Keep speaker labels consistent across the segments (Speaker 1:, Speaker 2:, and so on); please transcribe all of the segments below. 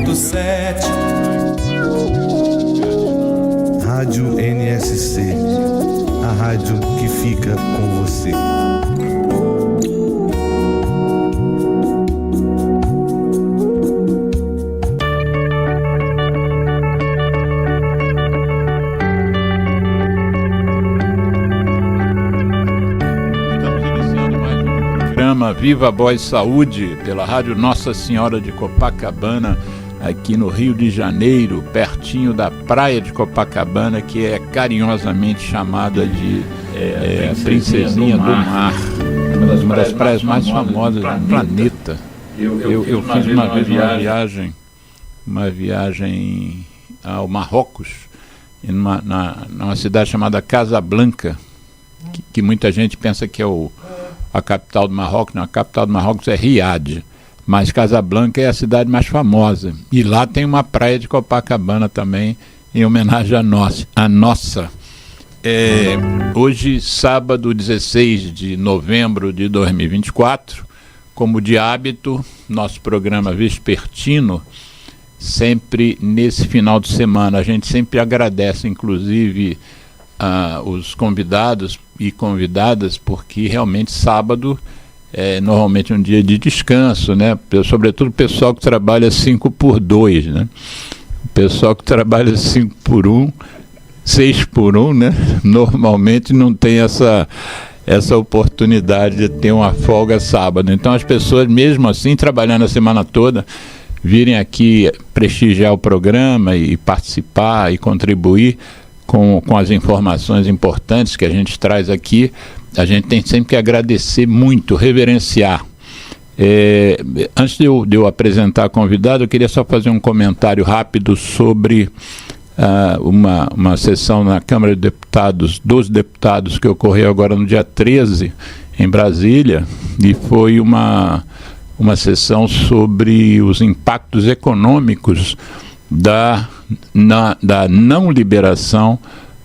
Speaker 1: 100,7.
Speaker 2: Rádio NSC, a rádio que fica com você.
Speaker 3: Viva Voz Saúde, pela Rádio Nossa Senhora de Copacabana, aqui no Rio de Janeiro, pertinho da praia de Copacabana, que é carinhosamente chamada de Princesinha do Mar, uma das praias mais famosas do planeta. Eu fiz uma vez uma viagem ao Marrocos, numa cidade chamada Casablanca, que muita gente pensa que é a capital do Marrocos. Não, a capital do Marrocos é Riad, mas Casablanca é a cidade mais famosa. E lá tem uma praia de Copacabana também, em homenagem à nossa. Hoje, sábado 16 de novembro de 2024, como de hábito, nosso programa vespertino, sempre nesse final de semana. A gente sempre agradece, inclusive, os convidados e convidadas, porque realmente sábado é normalmente um dia de descanso, né? Sobretudo o pessoal que trabalha 5x2, né? O pessoal que trabalha 5x1, 6x1, né? Normalmente não tem essa oportunidade de ter uma folga sábado. Então as pessoas, mesmo assim, trabalhando a semana toda, virem aqui prestigiar o programa e participar e contribuir com as informações importantes que a gente traz aqui. A gente tem sempre que agradecer muito, reverenciar. Antes de eu apresentar a convidada, eu queria só fazer um comentário rápido sobre uma sessão na Câmara de Deputados, dos deputados, que ocorreu agora no dia 13, em Brasília, e foi uma sessão sobre os impactos econômicos da não liberação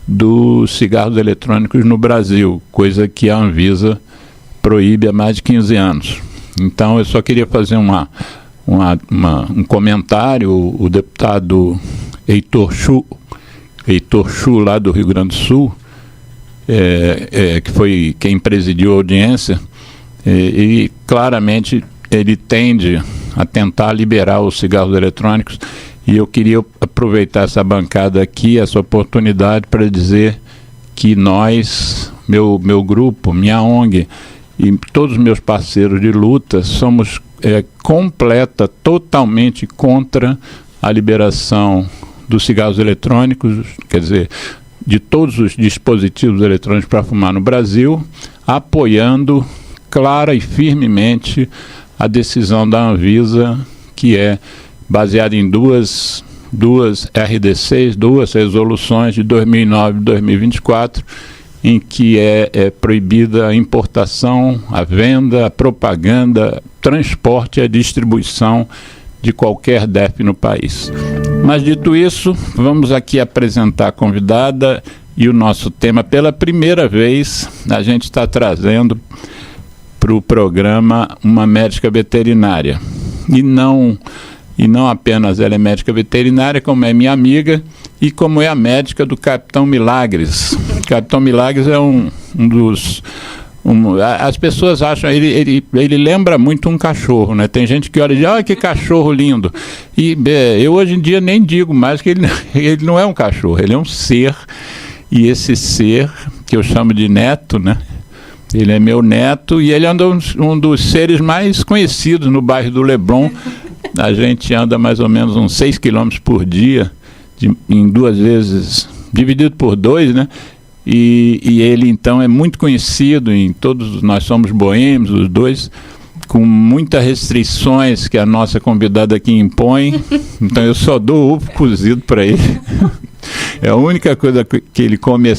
Speaker 3: dos cigarros eletrônicos no Brasil, coisa que a Anvisa proíbe há mais de 15 anos. Então eu só queria fazer um comentário. O deputado Heitor Chu, lá do Rio Grande do Sul, que foi quem presidiu a audiência, e claramente ele tende a tentar liberar os cigarros eletrônicos. E eu queria aproveitar essa bancada aqui, essa oportunidade, para dizer que nós, meu grupo, minha ONG e todos os meus parceiros de luta, somos totalmente contra a liberação dos cigarros eletrônicos, quer dizer, de todos os dispositivos eletrônicos para fumar no Brasil, apoiando clara e firmemente a decisão da Anvisa, que é baseado em duas RDCs, duas resoluções de 2009 e 2024, em que é proibida a importação, a venda, a propaganda, transporte e a distribuição de qualquer DEF no país. Mas dito isso, vamos aqui apresentar a convidada e o nosso tema. Pela primeira vez, a gente está trazendo para o programa uma médica veterinária. E não apenas ela é médica veterinária, como é minha amiga e como é a médica do Capitão Milagres. O Capitão Milagres é um dos... as pessoas acham, ele lembra muito um cachorro, né? Tem gente que olha e diz, olha que cachorro lindo. E eu hoje em dia nem digo mais que ele não é um cachorro, ele é um ser. E esse ser, que eu chamo de neto, né? Ele é meu neto e ele é um dos seres mais conhecidos no bairro do Leblon. A gente anda mais ou menos uns 6 km por dia, em 2 vezes, dividido por 2, né? E ele, então, é muito conhecido em todos, nós somos boêmios, os dois, com muitas restrições que a nossa convidada aqui impõe. Então eu só dou ovo cozido para ele. É a única coisa que ele come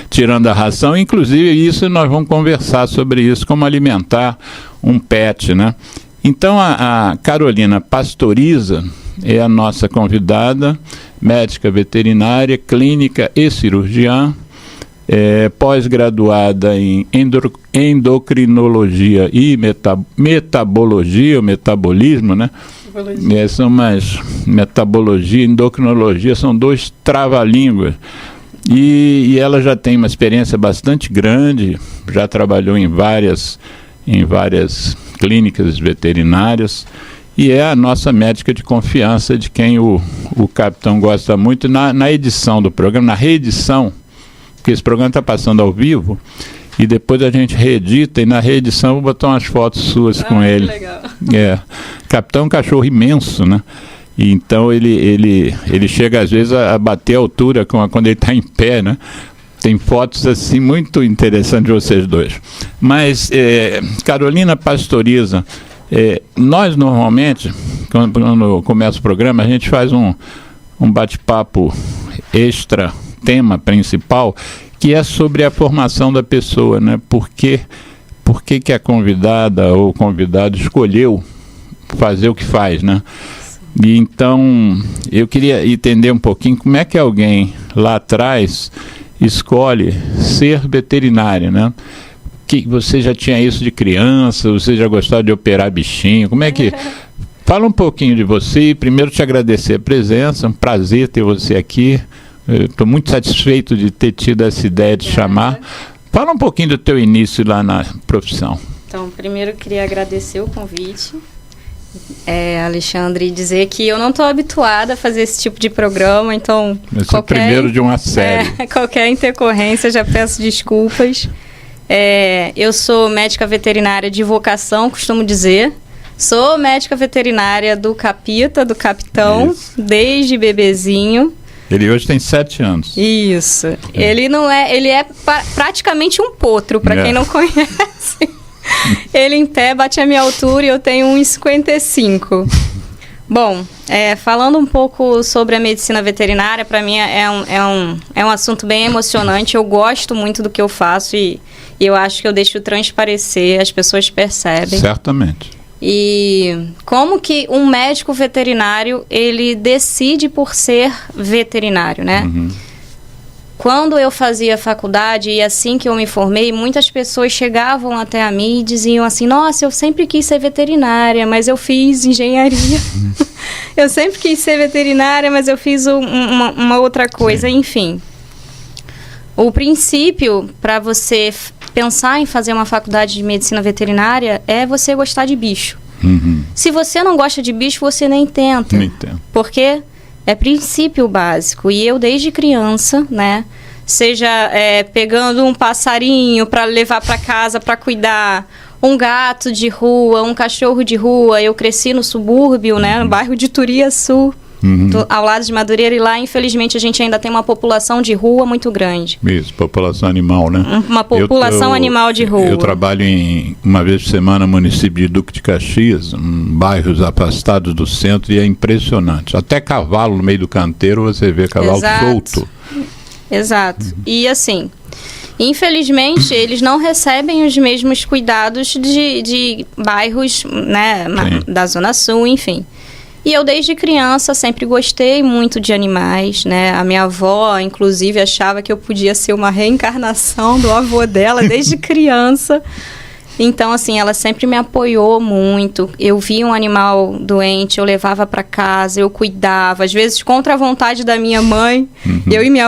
Speaker 3: tirando a ração. Inclusive isso nós vamos conversar sobre isso, como alimentar um pet, né? Então a Carolina Pastoriza é a nossa convidada, médica veterinária, clínica e cirurgiã, pós-graduada em endocrinologia e metabologia, ou metabolismo, né?
Speaker 1: Metabologia.
Speaker 3: São mais metabologia, endocrinologia, são 2 trava-línguas. E ela já tem uma experiência bastante grande, já trabalhou em várias clínicas veterinárias e é a nossa médica de confiança, de quem o capitão gosta muito. Na edição do programa, na reedição, porque esse programa está passando ao vivo, e depois a gente reedita, e na reedição eu vou botar umas fotos suas com ele.
Speaker 1: Legal.
Speaker 3: Capitão é um cachorro imenso, né? Então ele chega às vezes a bater a altura quando ele está em pé, né? Tem fotos assim muito interessantes de vocês dois. Mas Carolina Pastoriza, nós normalmente, quando começa o programa, a gente faz um bate-papo extra tema principal, que é sobre a formação da pessoa, né? Por que a convidada ou o convidado escolheu fazer o que faz, né? E então, eu queria entender um pouquinho como é que alguém lá atrás escolhe ser veterinário, né? Que você já tinha isso de criança, você já gostava de operar bichinho, como é que... Fala um pouquinho de você, primeiro te agradecer a presença, um prazer ter você aqui, estou muito satisfeito de ter tido essa ideia de chamar. Fala um pouquinho do teu início lá na profissão.
Speaker 1: Então, primeiro eu queria agradecer o convite, Alexandre, e dizer que eu não estou habituada a fazer esse tipo de programa, então...
Speaker 3: Esse é o primeiro de uma série.
Speaker 1: Qualquer intercorrência, já peço desculpas. Eu sou médica veterinária de vocação, costumo dizer. Sou médica veterinária do Capita, do Capitão, desde bebezinho.
Speaker 3: Ele hoje tem 7 anos.
Speaker 1: Isso. Ele é praticamente um potro, para quem não conhece. Ele em pé bate a minha altura e eu tenho 1,55. Bom, falando um pouco sobre a medicina veterinária, para mim é um assunto bem emocionante. Eu gosto muito do que eu faço e eu acho que eu deixo transparecer, as pessoas percebem.
Speaker 3: Certamente.
Speaker 1: E como que um médico veterinário, ele decide por ser veterinário, né?
Speaker 3: Uhum.
Speaker 1: Quando eu fazia faculdade e assim que eu me formei, muitas pessoas chegavam até a mim e diziam assim: nossa, eu sempre quis ser veterinária, mas eu fiz engenharia. Eu sempre quis ser veterinária, mas eu fiz uma outra coisa. Sim. Enfim. O princípio para você pensar em fazer uma faculdade de medicina veterinária é você gostar de bicho.
Speaker 3: Uhum.
Speaker 1: Se você não gosta de bicho, você nem tenta.
Speaker 3: Nem tenta.
Speaker 1: Porque é princípio básico. E eu, desde criança, né? Seja pegando um passarinho para levar para casa para cuidar, um gato de rua, um cachorro de rua. Eu cresci no subúrbio, né? No bairro de Turiaçu, ao lado de Madureira. E lá, infelizmente, a gente ainda tem uma população de rua muito grande.
Speaker 3: Isso, população animal, né?
Speaker 1: Uma população animal de rua.
Speaker 3: Eu trabalho uma vez por semana no município de Duque de Caxias, bairros afastados do centro, e é impressionante. Até cavalo no meio do canteiro, você vê cavalo solto.
Speaker 1: Exato. E assim, infelizmente, eles não recebem os mesmos cuidados de bairros, né, da Zona Sul, enfim. E eu, desde criança, sempre gostei muito de animais, né? A minha avó, inclusive, achava que eu podia ser uma reencarnação do avô dela desde criança. Então, assim, ela sempre me apoiou muito. Eu via um animal doente, eu levava para casa, eu cuidava. Às vezes, contra a vontade da minha mãe, eu e minha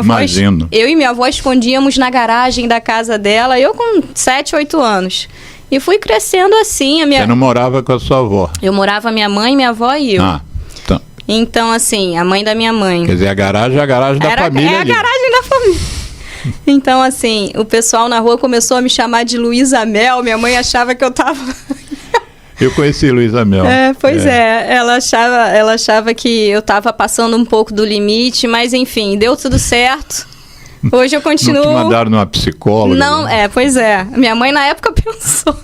Speaker 1: avó escondíamos na garagem da casa dela, eu com 7, 8 anos. E fui crescendo assim.
Speaker 3: Você não morava com a sua avó?
Speaker 1: Eu morava minha mãe, minha avó e eu.
Speaker 3: Ah, tá.
Speaker 1: Então, assim, a mãe da minha mãe.
Speaker 3: Quer dizer, a garagem é a garagem da família.
Speaker 1: É a garagem da família. Então, assim, o pessoal na rua começou a me chamar de Luísa Mel. Minha mãe achava que eu tava...
Speaker 3: Eu conheci Luísa Mel.
Speaker 1: Pois é. Ela achava que eu tava passando um pouco do limite, mas enfim, deu tudo certo. Hoje eu continuo...
Speaker 3: Não te mandaram numa psicóloga?
Speaker 1: Não, pois é. Minha mãe na época pensou.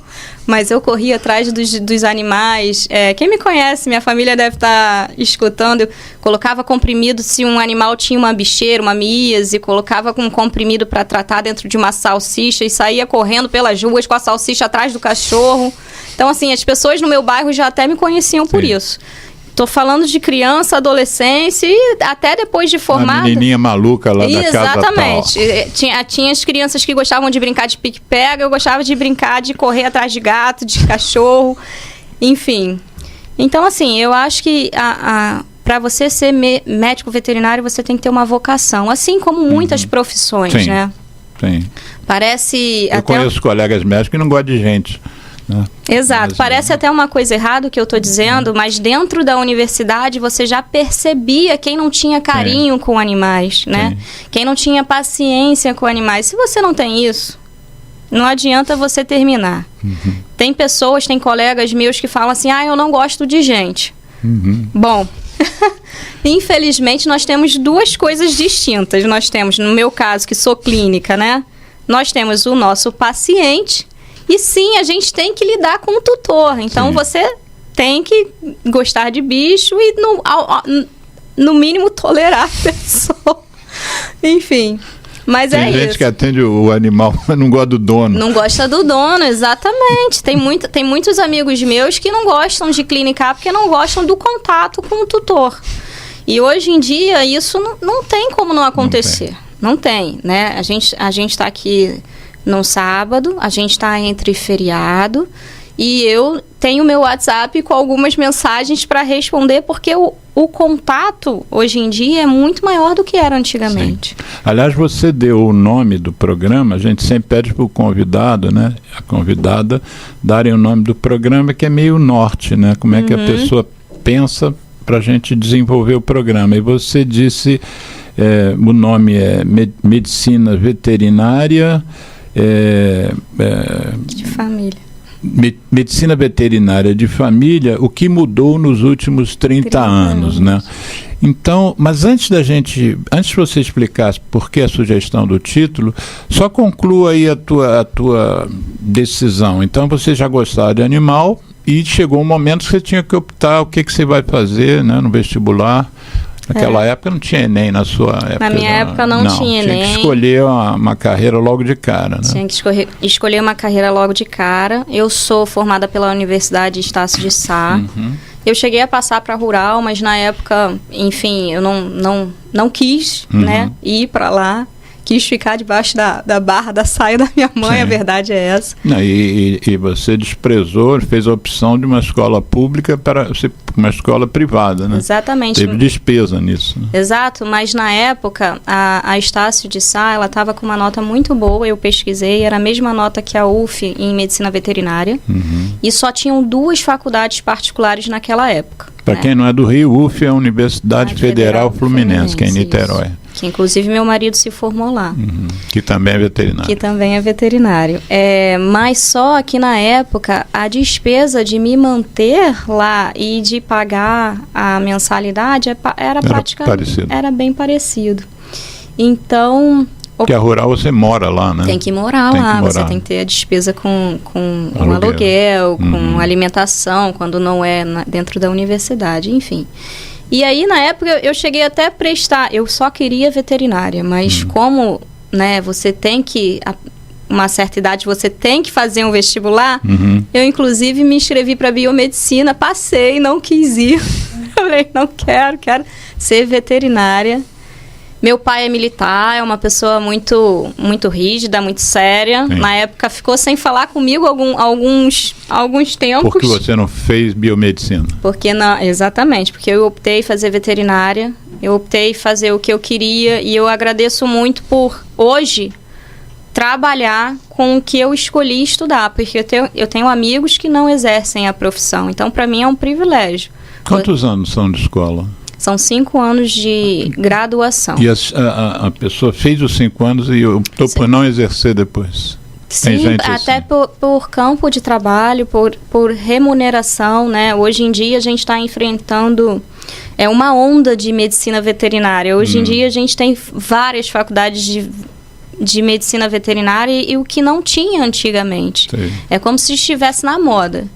Speaker 1: Mas eu corri atrás dos animais. Quem me conhece, minha família deve estar escutando. Eu colocava comprimido se um animal tinha uma bicheira, uma míase, colocava com comprimido para tratar dentro de uma salsicha e saía correndo pelas ruas com a salsicha atrás do cachorro. Então, assim, as pessoas no meu bairro já até me conheciam por isso. Tô falando de criança, adolescência e até depois de formada.
Speaker 3: A menininha maluca lá da casa tal.
Speaker 1: Exatamente. Tinha as crianças que gostavam de brincar de pique-pega, eu gostava de brincar de correr atrás de gato, de cachorro, enfim. Então, assim, eu acho que para você ser médico veterinário, você tem que ter uma vocação, assim como muitas profissões,
Speaker 3: Sim.
Speaker 1: né?
Speaker 3: Sim.
Speaker 1: Parece
Speaker 3: Eu conheço colegas médicos que não gostam de gente. Né?
Speaker 1: Exato,
Speaker 3: Mas,
Speaker 1: parece até uma coisa errada o que eu estou dizendo, mas dentro da universidade você já percebia quem não tinha carinho com animais, né?
Speaker 3: Sim.
Speaker 1: Quem não tinha paciência com animais. Se você não tem isso, não adianta você terminar. Tem pessoas, tem colegas meus que falam assim, eu não gosto de gente. Bom, infelizmente nós temos duas coisas distintas. Nós temos, no meu caso, que sou clínica, né? Nós temos o nosso paciente e sim, a gente tem que lidar com o tutor. Então, você tem que gostar de bicho e, no mínimo, tolerar a pessoa. Enfim, mas
Speaker 3: tem gente
Speaker 1: isso.
Speaker 3: que atende o animal, mas não gosta do dono.
Speaker 1: Não gosta do dono, exatamente. Tem muitos amigos meus que não gostam de clinicar porque não gostam do contato com o tutor. E hoje em dia, isso não tem como não acontecer. Não tem, né? A gente está aqui no sábado, a gente está entre feriado e eu tenho meu WhatsApp com algumas mensagens para responder porque o contato hoje em dia é muito maior do que era antigamente.
Speaker 3: Sim. Aliás, você deu o nome do programa, a gente sempre pede para o convidado, né, a convidada, darem o nome do programa, que é meio norte, né? Como é que a pessoa pensa para a gente desenvolver o programa. E você disse, o nome é Medicina Veterinária...
Speaker 1: de família.
Speaker 3: Medicina Veterinária de Família, o que mudou nos últimos 30 anos, né? Então, mas antes de você explicar por que a sugestão do título, só conclua aí a tua decisão. Então, você já gostava de animal e chegou um momento que você tinha que optar o que você vai fazer, né, no vestibular. Naquela época não tinha Enem, na sua época.
Speaker 1: Na minha época não tinha Enem.
Speaker 3: Tinha que escolher uma carreira logo de cara, né?
Speaker 1: Tinha que escolher uma carreira logo de cara. Eu sou formada pela Universidade Estácio de Sá. Eu cheguei a passar para rural, mas na época, enfim, eu não quis, né, ir para lá. Quis ficar debaixo da barra da saia da minha mãe, a verdade é essa.
Speaker 3: Não, e você desprezou, fez a opção de uma escola pública para uma escola privada, né?
Speaker 1: Exatamente.
Speaker 3: Teve despesa nisso. Né?
Speaker 1: Exato, mas na época, a Estácio de Sá, ela estava com uma nota muito boa, eu pesquisei, era a mesma nota que a UF em Medicina Veterinária, e só tinham 2 faculdades particulares naquela época.
Speaker 3: Para quem não é do Rio, UF é a Universidade Federal Fluminense, que é em Niterói.
Speaker 1: Isso. Que inclusive meu marido se formou lá.
Speaker 3: Que também é veterinário.
Speaker 1: Que também é veterinário. Mas só que na época a despesa de me manter lá e de pagar a mensalidade era bem parecido. Então...
Speaker 3: Porque a rural você mora lá, né?
Speaker 1: Tem que morar lá, você tem que ter a despesa com o aluguel, com alimentação, quando não é dentro da universidade, enfim. E aí, na época, eu cheguei até a prestar, eu só queria veterinária, mas como, né, você tem que, uma certa idade, você tem que fazer um vestibular, eu, inclusive, me inscrevi para biomedicina, passei, não quis ir. Eu falei, não quero ser veterinária. Meu pai é militar, é uma pessoa muito, muito rígida, muito séria. Sim. Na época ficou sem falar comigo alguns tempos.
Speaker 3: Porque você não fez biomedicina?
Speaker 1: Exatamente, porque eu optei fazer veterinária, eu optei fazer o que eu queria e eu agradeço muito por hoje trabalhar com o que eu escolhi estudar, porque eu tenho amigos que não exercem a profissão, então para mim é um privilégio.
Speaker 3: Quantos anos são de escola?
Speaker 1: São 5 anos de graduação.
Speaker 3: E a pessoa fez os 5 anos e optou por não exercer depois?
Speaker 1: Sim, até assim. por campo de trabalho, por remuneração, né? Hoje em dia a gente está enfrentando uma onda de medicina veterinária. Hoje em dia a gente tem várias faculdades de medicina veterinária e o que não tinha antigamente. Sim. É como se estivesse na moda.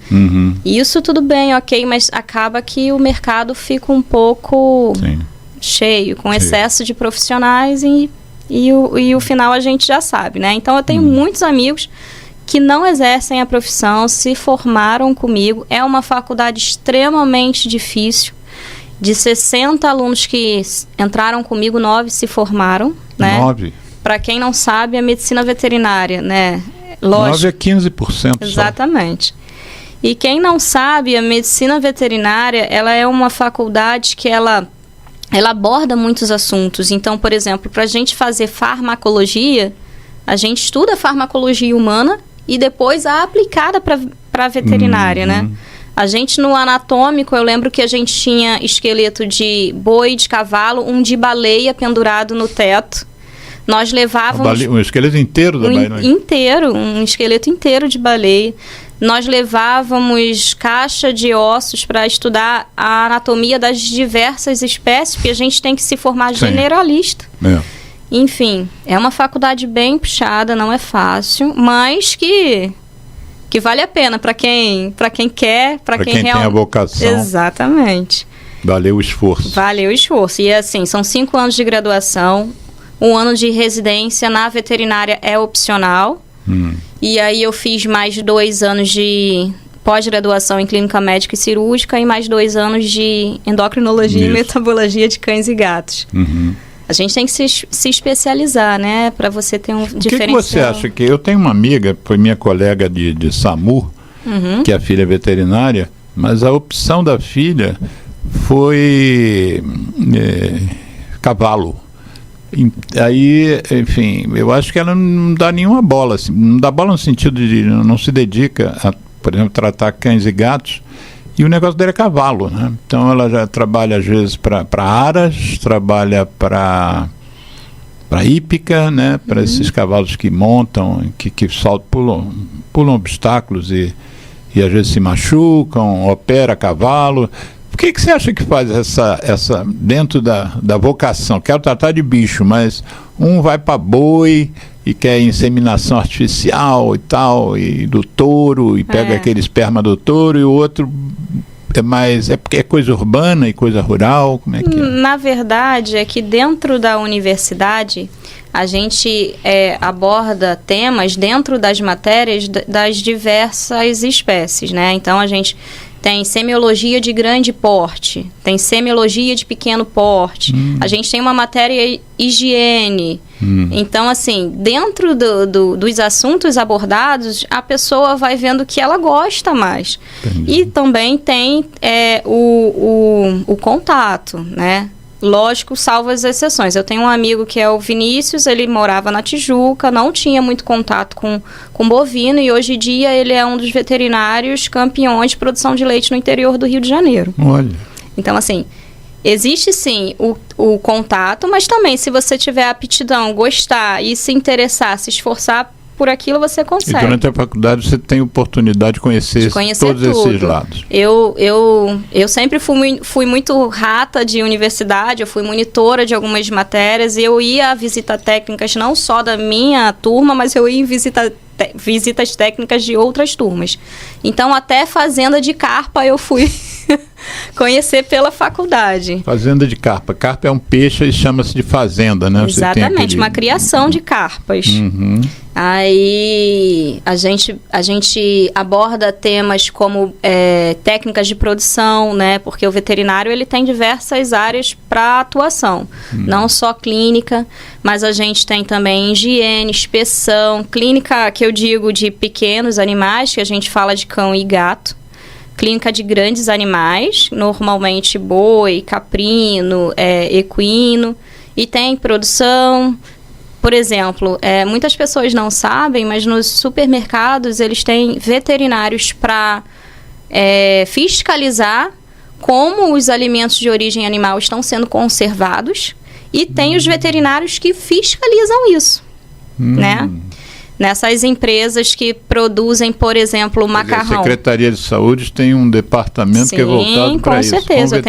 Speaker 1: Isso tudo bem, ok, mas acaba que o mercado fica um pouco cheio, com excesso de profissionais e o final a gente já sabe, né? Então eu tenho muitos amigos que não exercem a profissão, se formaram comigo. É uma faculdade extremamente difícil. De 60 alunos que entraram comigo, 9 se formaram, né? 9? Para quem não sabe, a medicina veterinária, né? Lógico.
Speaker 3: 9 a 15%.
Speaker 1: Exatamente.
Speaker 3: Só.
Speaker 1: E quem não sabe, a medicina veterinária, ela é uma faculdade que ela aborda muitos assuntos. Então, por exemplo, para a gente fazer farmacologia, a gente estuda a farmacologia humana e depois a aplicada para a veterinária, né? A gente, no anatômico, eu lembro que a gente tinha esqueleto de boi, de cavalo, um de baleia pendurado no teto. Nós levávamos...
Speaker 3: Um esqueleto inteiro da baleia?
Speaker 1: Inteiro, um esqueleto inteiro de baleia. Nós levávamos caixa de ossos para estudar a anatomia das diversas espécies, porque a gente tem que se formar generalista. Enfim, é uma faculdade bem puxada, não é fácil, mas que vale a pena para quem quer, para quem
Speaker 3: tem a vocação.
Speaker 1: Exatamente.
Speaker 3: Valeu o esforço.
Speaker 1: Valeu o esforço. E assim, são 5 anos de graduação, 1 ano de residência na veterinária é opcional. E aí eu fiz mais 2 anos de pós-graduação em clínica médica e cirúrgica e mais 2 anos de endocrinologia e metabologia de cães e gatos. A gente tem que se especializar, né? Para você ter um diferencial.
Speaker 3: O que você acha? Que eu tenho uma amiga, foi minha colega de SAMU, que a filha é veterinária, mas a opção da filha foi cavalo. Aí, enfim, eu acho que ela não dá nenhuma bola, assim, não dá bola no sentido de não se dedica a, por exemplo, tratar cães e gatos, e o negócio dele é cavalo, né? Então ela já trabalha às vezes para aras, trabalha para hípica, né? Para esses cavalos que montam, que saltam, pulam obstáculos e às vezes se machucam, opera cavalo. O que você acha que faz essa dentro da vocação? Quero tratar de bicho, mas um vai para boi e quer inseminação artificial e tal, e do touro, e pega aquele esperma do touro, e o outro é porque é coisa urbana e coisa rural? Como é que é?
Speaker 1: Na verdade, é que dentro da universidade a gente aborda temas dentro das matérias das diversas espécies, né? Então a gente tem semiologia de grande porte, tem semiologia de pequeno porte, a gente tem uma matéria higiene. Então, assim, dentro dos assuntos abordados, a pessoa vai vendo que ela gosta mais. Entendi. E também tem o contato, né? Lógico, salvo as exceções. Eu tenho um amigo que é o Vinícius, ele morava na Tijuca, não tinha muito contato com bovino e hoje em dia ele é um dos veterinários campeões de produção de leite no interior do Rio de Janeiro.
Speaker 3: Olha.
Speaker 1: Então, assim, existe sim o contato, mas também se você tiver aptidão, gostar e se interessar, se esforçar por aquilo, você consegue.
Speaker 3: E durante a faculdade você tem oportunidade de conhecer todos
Speaker 1: tudo.
Speaker 3: Esses lados.
Speaker 1: Eu sempre fui muito rata de universidade, eu fui monitora de algumas matérias, e eu ia a visitas técnicas não só da minha turma, mas eu ia em visitas técnicas de outras turmas. Então, até fazenda de carpa eu fui conhecer pela faculdade.
Speaker 3: Fazenda de carpa. Carpa é um peixe e chama-se de fazenda, né?
Speaker 1: Exatamente, uma criação de carpas. Aí a gente aborda temas como técnicas de produção, né? Porque o veterinário ele tem diversas áreas para atuação, não só clínica, mas a gente tem também higiene, inspeção, clínica que eu digo de pequenos animais, que a gente fala de cão e gato. Clínica de grandes animais, normalmente boi, caprino, equino, e tem produção. Por exemplo, muitas pessoas não sabem, mas nos supermercados eles têm veterinários para fiscalizar como os alimentos de origem animal estão sendo conservados, e tem os veterinários que fiscalizam isso, né? Nessas empresas que produzem, por exemplo, macarrão.
Speaker 3: A Secretaria de Saúde tem um departamento que é voltado para isso.
Speaker 1: Com certeza.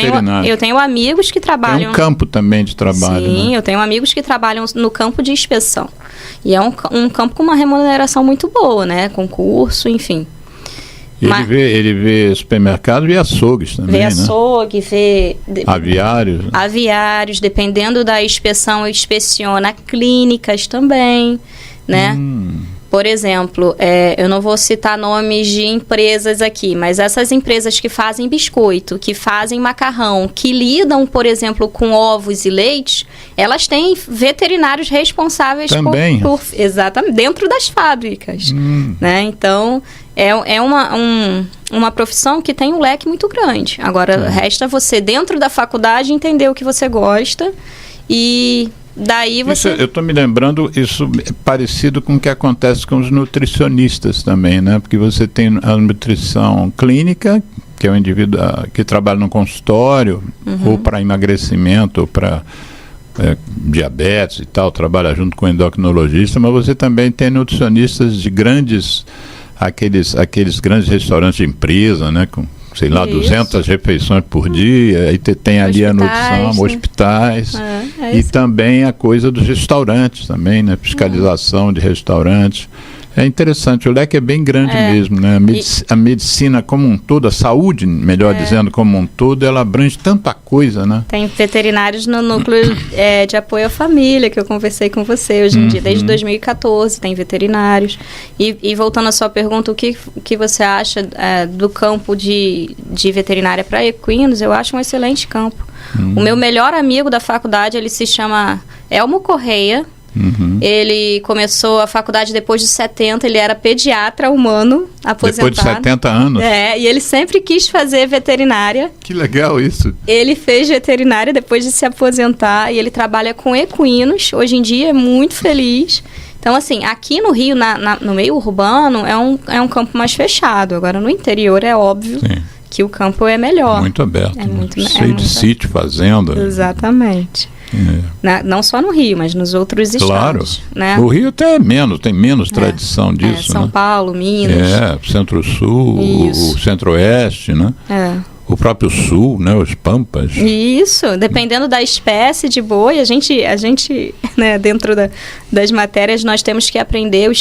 Speaker 1: Eu tenho amigos que trabalham...
Speaker 3: Tem um campo também de trabalho.
Speaker 1: Sim, né? Eu tenho amigos que trabalham no campo de inspeção. E é um campo com uma remuneração muito boa, né? Concurso, enfim.
Speaker 3: Ele vê supermercados e açougues também,
Speaker 1: né? Vê açougue, vê...
Speaker 3: Aviários.
Speaker 1: Aviários, dependendo da inspeção, inspeciona clínicas também, né? Por exemplo, eu não vou citar nomes de empresas aqui, mas essas empresas que fazem biscoito, que fazem macarrão, que lidam, por exemplo, com ovos e leite, elas têm veterinários responsáveis
Speaker 3: também.
Speaker 1: Exatamente, dentro das fábricas, né? Então, é uma profissão que tem um leque muito grande. Agora, resta você, dentro da faculdade, entender o que você gosta e daí você...
Speaker 3: Eu estou me lembrando, isso é parecido com o que acontece com os nutricionistas também, né? Porque você tem a nutrição clínica, que é o indivíduo que trabalha no consultório, ou para emagrecimento, ou para diabetes e tal, trabalha junto com o endocrinologista, mas você também tem nutricionistas de aqueles grandes restaurantes de empresa, né, com, sei lá, 200 refeições por dia, aí tem ali a nutrição, hospitais, e também a coisa dos restaurantes também, né, fiscalização de restaurantes. É interessante, o leque é bem grande mesmo, né? A medicina como um todo, a saúde, melhor dizendo, como um todo, ela abrange tanta coisa, né?
Speaker 1: Tem veterinários no núcleo de apoio à família, que eu conversei com você hoje em dia, desde 2014, tem veterinários. E voltando à sua pergunta, o que você acha do campo de veterinária para equinos? Eu acho um excelente campo. O meu melhor amigo da faculdade, ele se chama Elmo Correia. Ele começou a faculdade depois de 70, ele era pediatra humano, aposentado.
Speaker 3: Depois de 70 anos?
Speaker 1: E ele sempre quis fazer veterinária.
Speaker 3: Que legal isso.
Speaker 1: Ele fez veterinária depois de se aposentar e ele trabalha com equinos, hoje em dia é muito feliz. Então, assim, aqui no Rio, no meio urbano, é um campo mais fechado. Agora, no interior, é óbvio que o campo é melhor.
Speaker 3: Muito aberto. Cheio de sítio, fazenda.
Speaker 1: Exatamente. Não só no Rio, mas nos outros estados. Né?
Speaker 3: O Rio até tem menos tradição disso.
Speaker 1: São Paulo, Minas.
Speaker 3: Centro-Sul, o Centro-Oeste, né? O próprio Sul, né? Os Pampas.
Speaker 1: Isso, dependendo da espécie de boi, a gente né, dentro das matérias, nós temos que aprender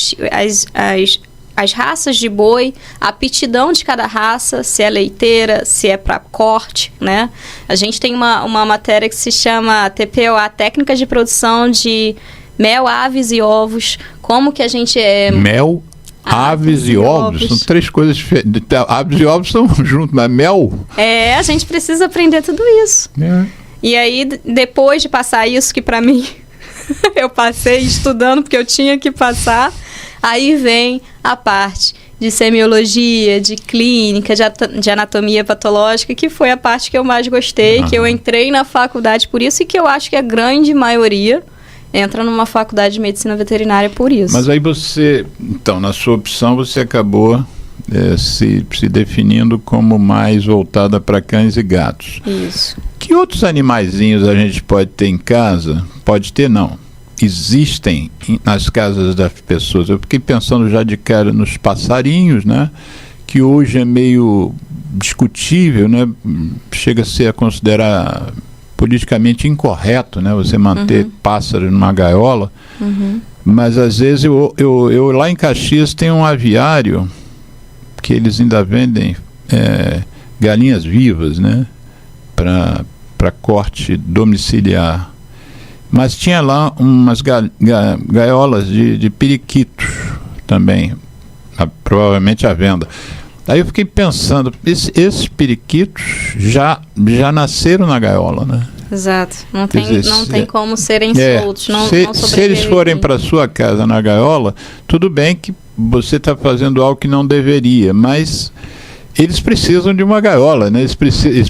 Speaker 1: as raças de boi, a aptidão de cada raça, se é leiteira, se é para corte, né? A gente tem uma matéria que se chama TPOA, Técnicas de Produção de Mel, Aves e Ovos. Como que a gente
Speaker 3: Mel, aves e ovos? São três coisas diferentes. Aves e ovos estão juntos, mas mel?
Speaker 1: A gente precisa aprender tudo isso. E aí, depois de passar isso, que para mim, eu passei estudando porque eu tinha que passar... Aí vem a parte de semiologia, de clínica, de anatomia patológica, que foi a parte que eu mais gostei, que eu entrei na faculdade por isso e que eu acho que a grande maioria entra numa faculdade de medicina veterinária por isso.
Speaker 3: Mas aí você, então, na sua opção, você acabou se definindo como mais voltada para cães e gatos.
Speaker 1: Isso.
Speaker 3: Que outros animaizinhos a gente pode ter em casa? Pode ter, não. Existem nas casas das pessoas. Eu fiquei pensando já de cara nos passarinhos, né? Que hoje é meio discutível, né? Chega a considerar politicamente incorreto, né? Você manter pássaros numa gaiola. Mas às vezes eu lá em Caxias tem um aviário que eles ainda vendem galinhas vivas, né? Para corte domiciliar. Mas tinha lá umas gaiolas de periquitos também, provavelmente à venda. Aí eu fiquei pensando, esses periquitos já nasceram na gaiola, né?
Speaker 1: Exato. Não tem como serem soltos.
Speaker 3: Se eles forem para sua casa na gaiola, tudo bem que você está fazendo algo que não deveria, mas... Eles precisam de uma gaiola, né? Eles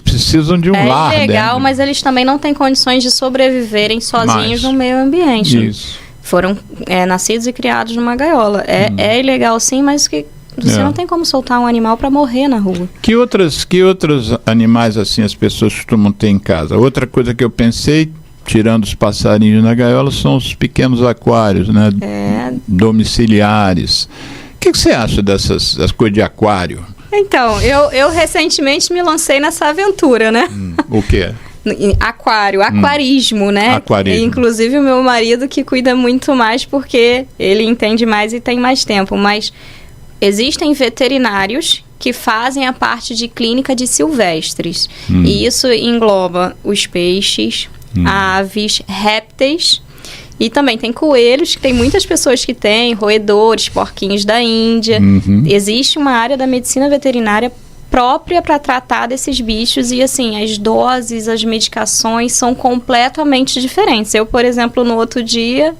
Speaker 3: precisam de um lar.
Speaker 1: É legal, mas eles também não têm condições de sobreviverem sozinhos no meio ambiente.
Speaker 3: Isso.
Speaker 1: Foram nascidos e criados numa gaiola. É ilegal sim, mas você não tem como soltar um animal para morrer na rua.
Speaker 3: Que outros animais assim as pessoas costumam ter em casa? Outra coisa que eu pensei, tirando os passarinhos na gaiola, são os pequenos aquários, né? Domiciliares. O que você acha dessas coisas de aquário?
Speaker 1: Então, eu recentemente me lancei nessa aventura, né?
Speaker 3: O quê?
Speaker 1: Aquarismo, né?
Speaker 3: Aquarismo.
Speaker 1: Inclusive o meu marido que cuida muito mais porque ele entende mais e tem mais tempo. Mas existem veterinários que fazem a parte de clínica de silvestres. E isso engloba os peixes, aves, répteis. E também tem coelhos, que tem muitas pessoas que têm, roedores, porquinhos da Índia. Existe uma área da medicina veterinária própria para tratar desses bichos e, assim, as doses, as medicações são completamente diferentes. Eu, por exemplo, no outro dia,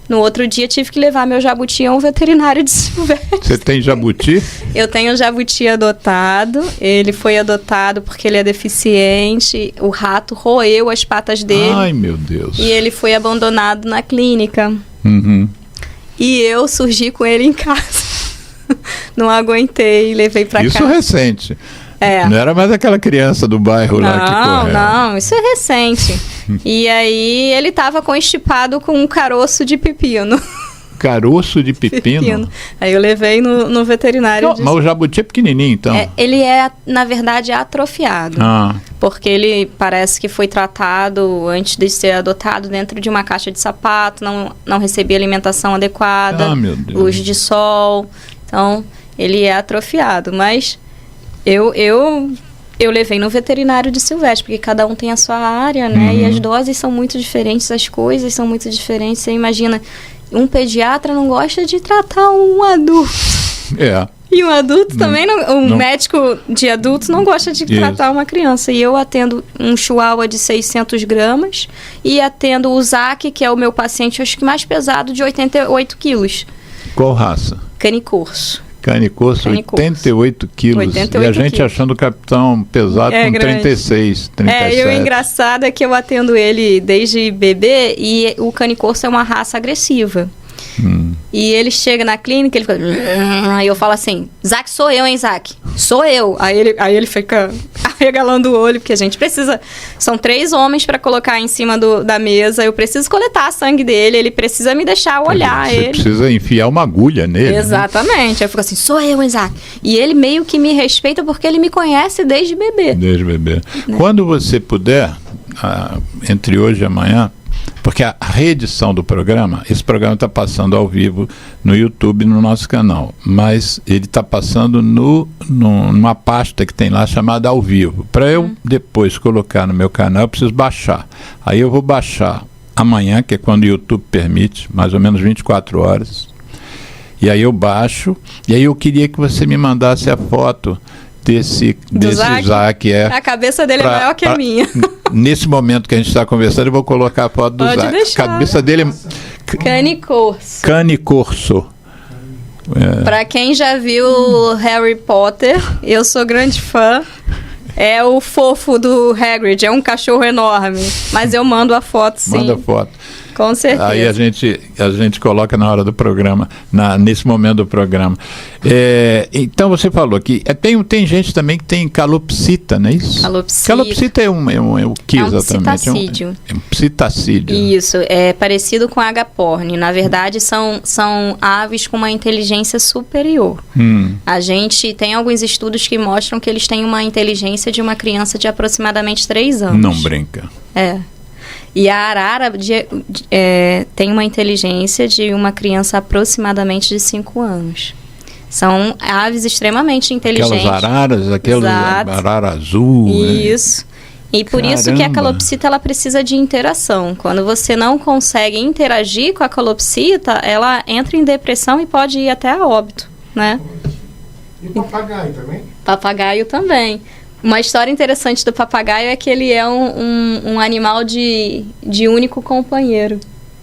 Speaker 1: No outro dia, tive que levar meu jabuti a um veterinário de Silvestre.
Speaker 3: Você tem jabuti?
Speaker 1: Eu tenho um jabuti adotado. Ele foi adotado porque ele é deficiente. O rato roeu as patas dele.
Speaker 3: Ai, meu Deus.
Speaker 1: E ele foi abandonado na clínica.
Speaker 3: Uhum.
Speaker 1: E eu surgi com ele em casa. Não aguentei, levei pra casa.
Speaker 3: Isso recente.
Speaker 1: É.
Speaker 3: Não era mais aquela criança do bairro lá que correu.
Speaker 1: Não, isso é recente. E aí ele tava constipado com um caroço de pepino.
Speaker 3: Caroço de pepino?
Speaker 1: Aí eu levei no veterinário.
Speaker 3: Mas o jabuti é pequenininho, então?
Speaker 1: Ele é, na verdade, atrofiado. Porque ele parece que foi tratado antes de ser adotado dentro de uma caixa de sapato, não recebia alimentação adequada, luz de sol. Então, ele é atrofiado. Mas eu levei no veterinário de Silvestre, porque cada um tem a sua área, né? E as doses são muito diferentes, as coisas são muito diferentes. Você imagina, um pediatra não gosta de tratar um adulto. E um adulto também médico de adultos não gosta de tratar uma criança. E eu atendo um chihuahua de 600 gramas e atendo o Zac, que é o meu paciente, acho que mais pesado, de 88 quilos.
Speaker 3: Qual raça?
Speaker 1: Cane Corso.
Speaker 3: Cane Corso, 88 quilos. 88 e a gente quilos. Achando o capitão pesado com grande. 36, 37.
Speaker 1: E o engraçado é que eu atendo ele desde bebê e o Cane Corso é uma raça agressiva. E ele chega na clínica, ele fica... Aí eu falo assim, Zac, sou eu, hein, Zac? Sou eu. Aí ele fica arregalando o olho, porque a gente precisa... São 3 homens para colocar em cima da mesa, eu preciso coletar sangue dele, ele precisa me deixar olhar ele.
Speaker 3: Você precisa enfiar uma agulha nele.
Speaker 1: Exatamente. Né? Eu fico assim, sou eu, hein, Zac? E ele meio que me respeita porque ele me conhece desde bebê.
Speaker 3: Desde bebê. Né? Quando você puder, entre hoje e amanhã, porque a reedição do programa, esse programa está passando ao vivo no YouTube, no nosso canal, mas ele está passando numa pasta que tem lá chamada Ao Vivo. Para eu depois colocar no meu canal, eu preciso baixar. Aí eu vou baixar amanhã, que é quando o YouTube permite, mais ou menos 24 horas. E aí eu baixo, e aí eu queria que você me mandasse a foto desse Zac.
Speaker 1: A cabeça dele é maior que a minha.
Speaker 3: Nesse momento que a gente está conversando, eu vou colocar a foto do Zac. A cabeça dele é...
Speaker 1: Cane Corso.
Speaker 3: Cane Corso.
Speaker 1: Para quem já viu Harry Potter, eu sou grande fã. É o fofo do Hagrid, é um cachorro enorme. Mas eu mando a foto, sim.
Speaker 3: Manda a foto.
Speaker 1: Com certeza.
Speaker 3: Aí a gente coloca na hora do programa, nesse momento do programa. Então você falou que tem gente também que tem calopsita, não é isso? Calopsita é o que exatamente?
Speaker 1: Psitacídeo.
Speaker 3: É um psitacídeo.
Speaker 1: Isso, é parecido com a agaporni. Na verdade, são aves com uma inteligência superior. A gente tem alguns estudos que mostram que eles têm uma inteligência de uma criança de aproximadamente 3 anos.
Speaker 3: Não brinca.
Speaker 1: E a arara tem uma inteligência de uma criança aproximadamente de 5 anos. São aves extremamente inteligentes.
Speaker 3: Aquelas arara azul.
Speaker 1: Isso. Né? E por isso que a calopsita ela precisa de interação. Quando você não consegue interagir com a calopsita, ela entra em depressão e pode ir até a óbito, né?
Speaker 4: E papagaio também?
Speaker 1: Papagaio também. Uma história interessante do papagaio é que ele é um animal de único companheiro,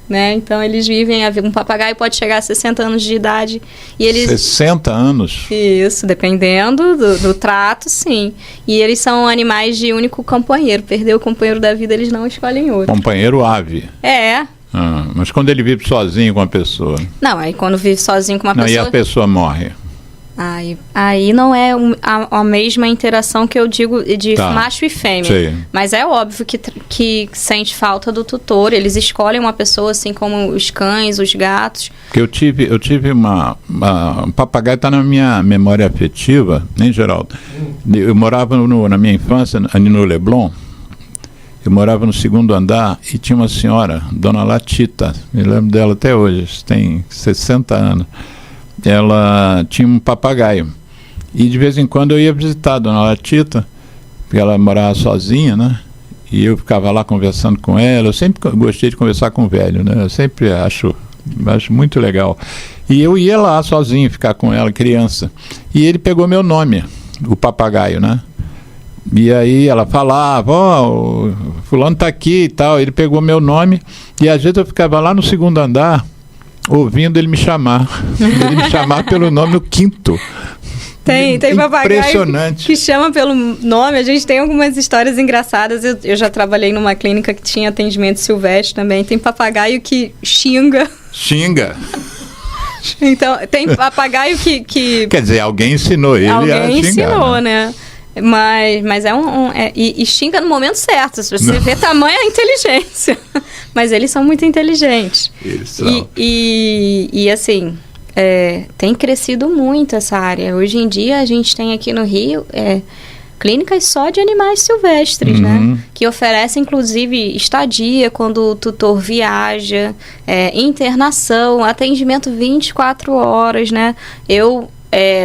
Speaker 1: né? Então eles vivem, um papagaio pode chegar a 60 anos de idade e eles...
Speaker 3: 60 anos?
Speaker 1: Isso, dependendo do trato, sim. E eles são animais de único companheiro. Perder o companheiro da vida, eles não escolhem outro.
Speaker 3: Companheiro ave? Mas quando ele vive sozinho com uma pessoa?
Speaker 1: Não, aí quando vive sozinho com uma pessoa...
Speaker 3: E a pessoa morre?
Speaker 1: Aí não é a mesma interação que eu digo de macho e fêmea.
Speaker 3: Sim.
Speaker 1: Mas é óbvio que sente falta do tutor. Eles escolhem uma pessoa, assim como os cães, os gatos.
Speaker 3: Porque eu tive um papagaio, está na minha memória afetiva, nem Geraldo. Eu morava na minha infância, ali no Leblon. Eu morava no 2º andar e tinha uma senhora, Dona Latita, me lembro dela até hoje, tem 60 anos. Ela tinha um papagaio e de vez em quando eu ia visitar a Dona Latita, porque ela morava sozinha, né? E eu ficava lá conversando com ela. Eu sempre gostei de conversar com o velho, né? Eu sempre acho muito legal. E eu ia lá sozinho ficar com ela, criança. E ele pegou meu nome, o papagaio, né? E aí ela falava, fulano tá aqui e tal. Ele pegou meu nome e às vezes eu ficava lá no 2º andar ouvindo ele me chamar. Ele me chamar pelo nome no quinto.
Speaker 1: Tem papagaio
Speaker 3: impressionante.
Speaker 1: que chama pelo nome. A gente tem algumas histórias engraçadas. Eu já trabalhei numa clínica que tinha atendimento silvestre também. Tem papagaio que xinga.
Speaker 3: Xinga.
Speaker 1: Então, tem papagaio que
Speaker 3: Quer dizer, alguém ensinou ele a xingar.
Speaker 1: alguém ensinou, né? Mas e xinga no momento certo. Se você vê tamanha inteligência. Mas eles são muito inteligentes.
Speaker 3: Eles são.
Speaker 1: E assim... tem crescido muito essa área. Hoje em dia a gente tem aqui no Rio clínicas só de animais silvestres, né? Que oferecem inclusive estadia quando o tutor viaja, internação, atendimento 24 horas, né? Eu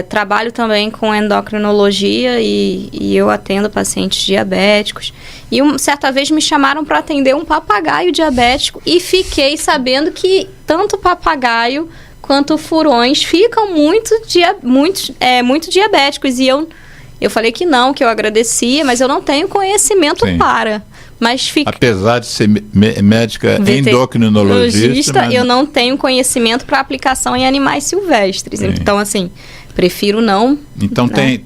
Speaker 1: trabalho também com endocrinologia e eu atendo pacientes diabéticos. E certa vez me chamaram para atender um papagaio diabético e fiquei sabendo que tanto papagaio quanto furões ficam muito diabéticos. E eu falei que não, que eu agradecia, mas eu não tenho conhecimento para. Mas
Speaker 3: apesar de ser médica endocrinologista,
Speaker 1: eu não tenho conhecimento para aplicação em animais silvestres. Sim. Então, assim, prefiro não.
Speaker 3: Então, né?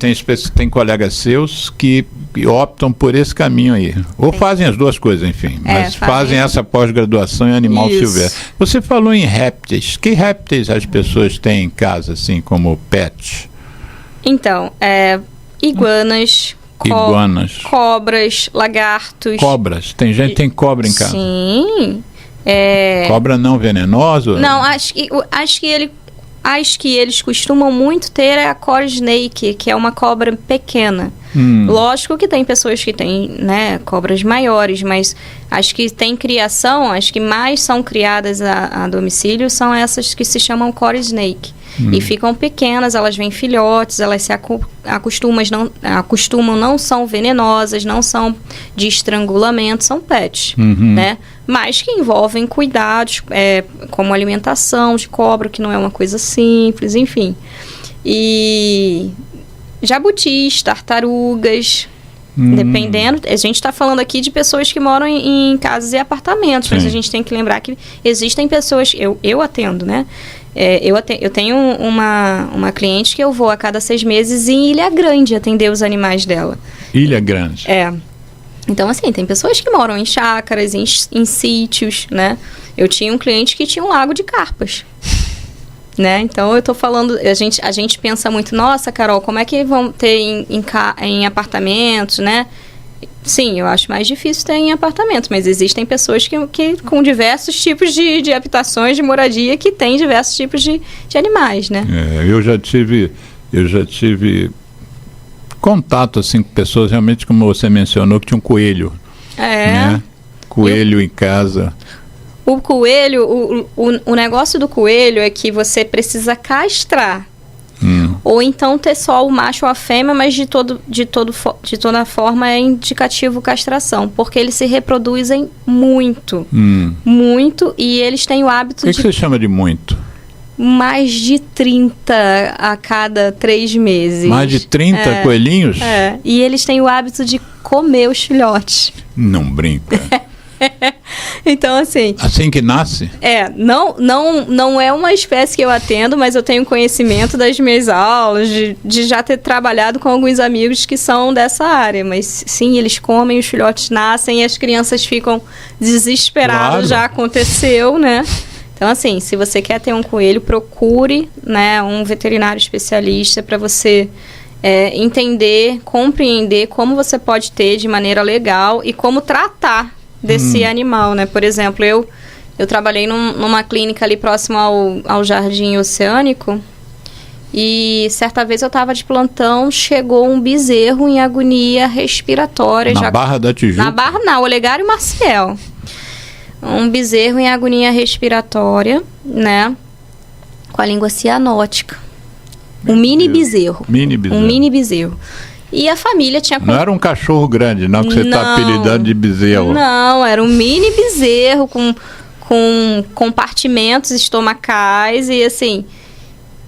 Speaker 3: tem colegas seus que optam por esse caminho aí. Ou fazem as duas coisas, enfim. Mas fazem essa pós-graduação em animal silvestre. Você falou em répteis. Que répteis as pessoas têm em casa, assim, como pet?
Speaker 1: Então, iguanas, cobras, lagartos.
Speaker 3: Cobras? Tem gente que tem cobra em casa?
Speaker 1: Sim.
Speaker 3: Cobra não venenosa?
Speaker 1: Não, acho que eles costumam muito ter a core snake, que é uma cobra pequena. Lógico que tem pessoas que têm, né, cobras maiores, mas as que têm criação, as que mais são criadas a domicílio são essas que se chamam core snake. E ficam pequenas, elas vêm filhotes, elas se acostumam, não são venenosas, não são de estrangulamento, são pets, né? Mas que envolvem cuidados, como alimentação de cobra, que não é uma coisa simples, enfim. E jabutis, tartarugas, dependendo. A gente está falando aqui de pessoas que moram em casas e apartamentos, mas a gente tem que lembrar que existem pessoas, eu atendo, né? Eu tenho uma cliente que eu vou a cada 6 meses em Ilha Grande atender os animais dela.
Speaker 3: Ilha Grande?
Speaker 1: Então, assim, tem pessoas que moram em chácaras, em sítios, né? Eu tinha um cliente que tinha um lago de carpas, né? Então, eu tô falando... A gente pensa muito, nossa, Carol, como é que vão ter em apartamentos, né? Sim, eu acho mais difícil ter em apartamento, mas existem pessoas que com diversos tipos de habitações, de moradia, que têm diversos tipos de animais, né?
Speaker 3: Eu já tive contato, assim, com pessoas realmente, como você mencionou, que tinha um coelho. Né? Coelho em casa.
Speaker 1: O coelho, o negócio do coelho é que você precisa castrar. Ou então ter só o macho ou a fêmea, mas de toda forma é indicativo castração, porque eles se reproduzem muito. Muito, e eles têm o hábito
Speaker 3: de... O que você chama de muito?
Speaker 1: Mais de 30 a cada 3 meses.
Speaker 3: Mais de 30 coelhinhos?
Speaker 1: E eles têm o hábito de comer os filhotes.
Speaker 3: Não brinca.
Speaker 1: Então, assim...
Speaker 3: Assim que nasce?
Speaker 1: Não é uma espécie que eu atendo, mas eu tenho conhecimento das minhas aulas, de já ter trabalhado com alguns amigos que são dessa área. Mas, sim, eles comem, os filhotes nascem e as crianças ficam desesperadas. Claro. Já aconteceu, né? Então, assim, se você quer ter um coelho, procure, né, um veterinário especialista para você... entender, compreender como você pode ter de maneira legal e como tratar desse animal, né? Por exemplo, eu trabalhei numa clínica ali próximo ao Jardim Oceânico e certa vez eu estava de plantão, chegou um bezerro em agonia respiratória.
Speaker 3: Na Barra da Tijuca?
Speaker 1: Na Barra, não, Olegário Maciel. Um bezerro em agonia respiratória, né? Com a língua cianótica. Um mini bezerro. Um mini bezerro. E a família tinha...
Speaker 3: Não era um cachorro grande, não, que você está apelidando de bezerro.
Speaker 1: Não, era um mini bezerro com compartimentos estomacais e, assim,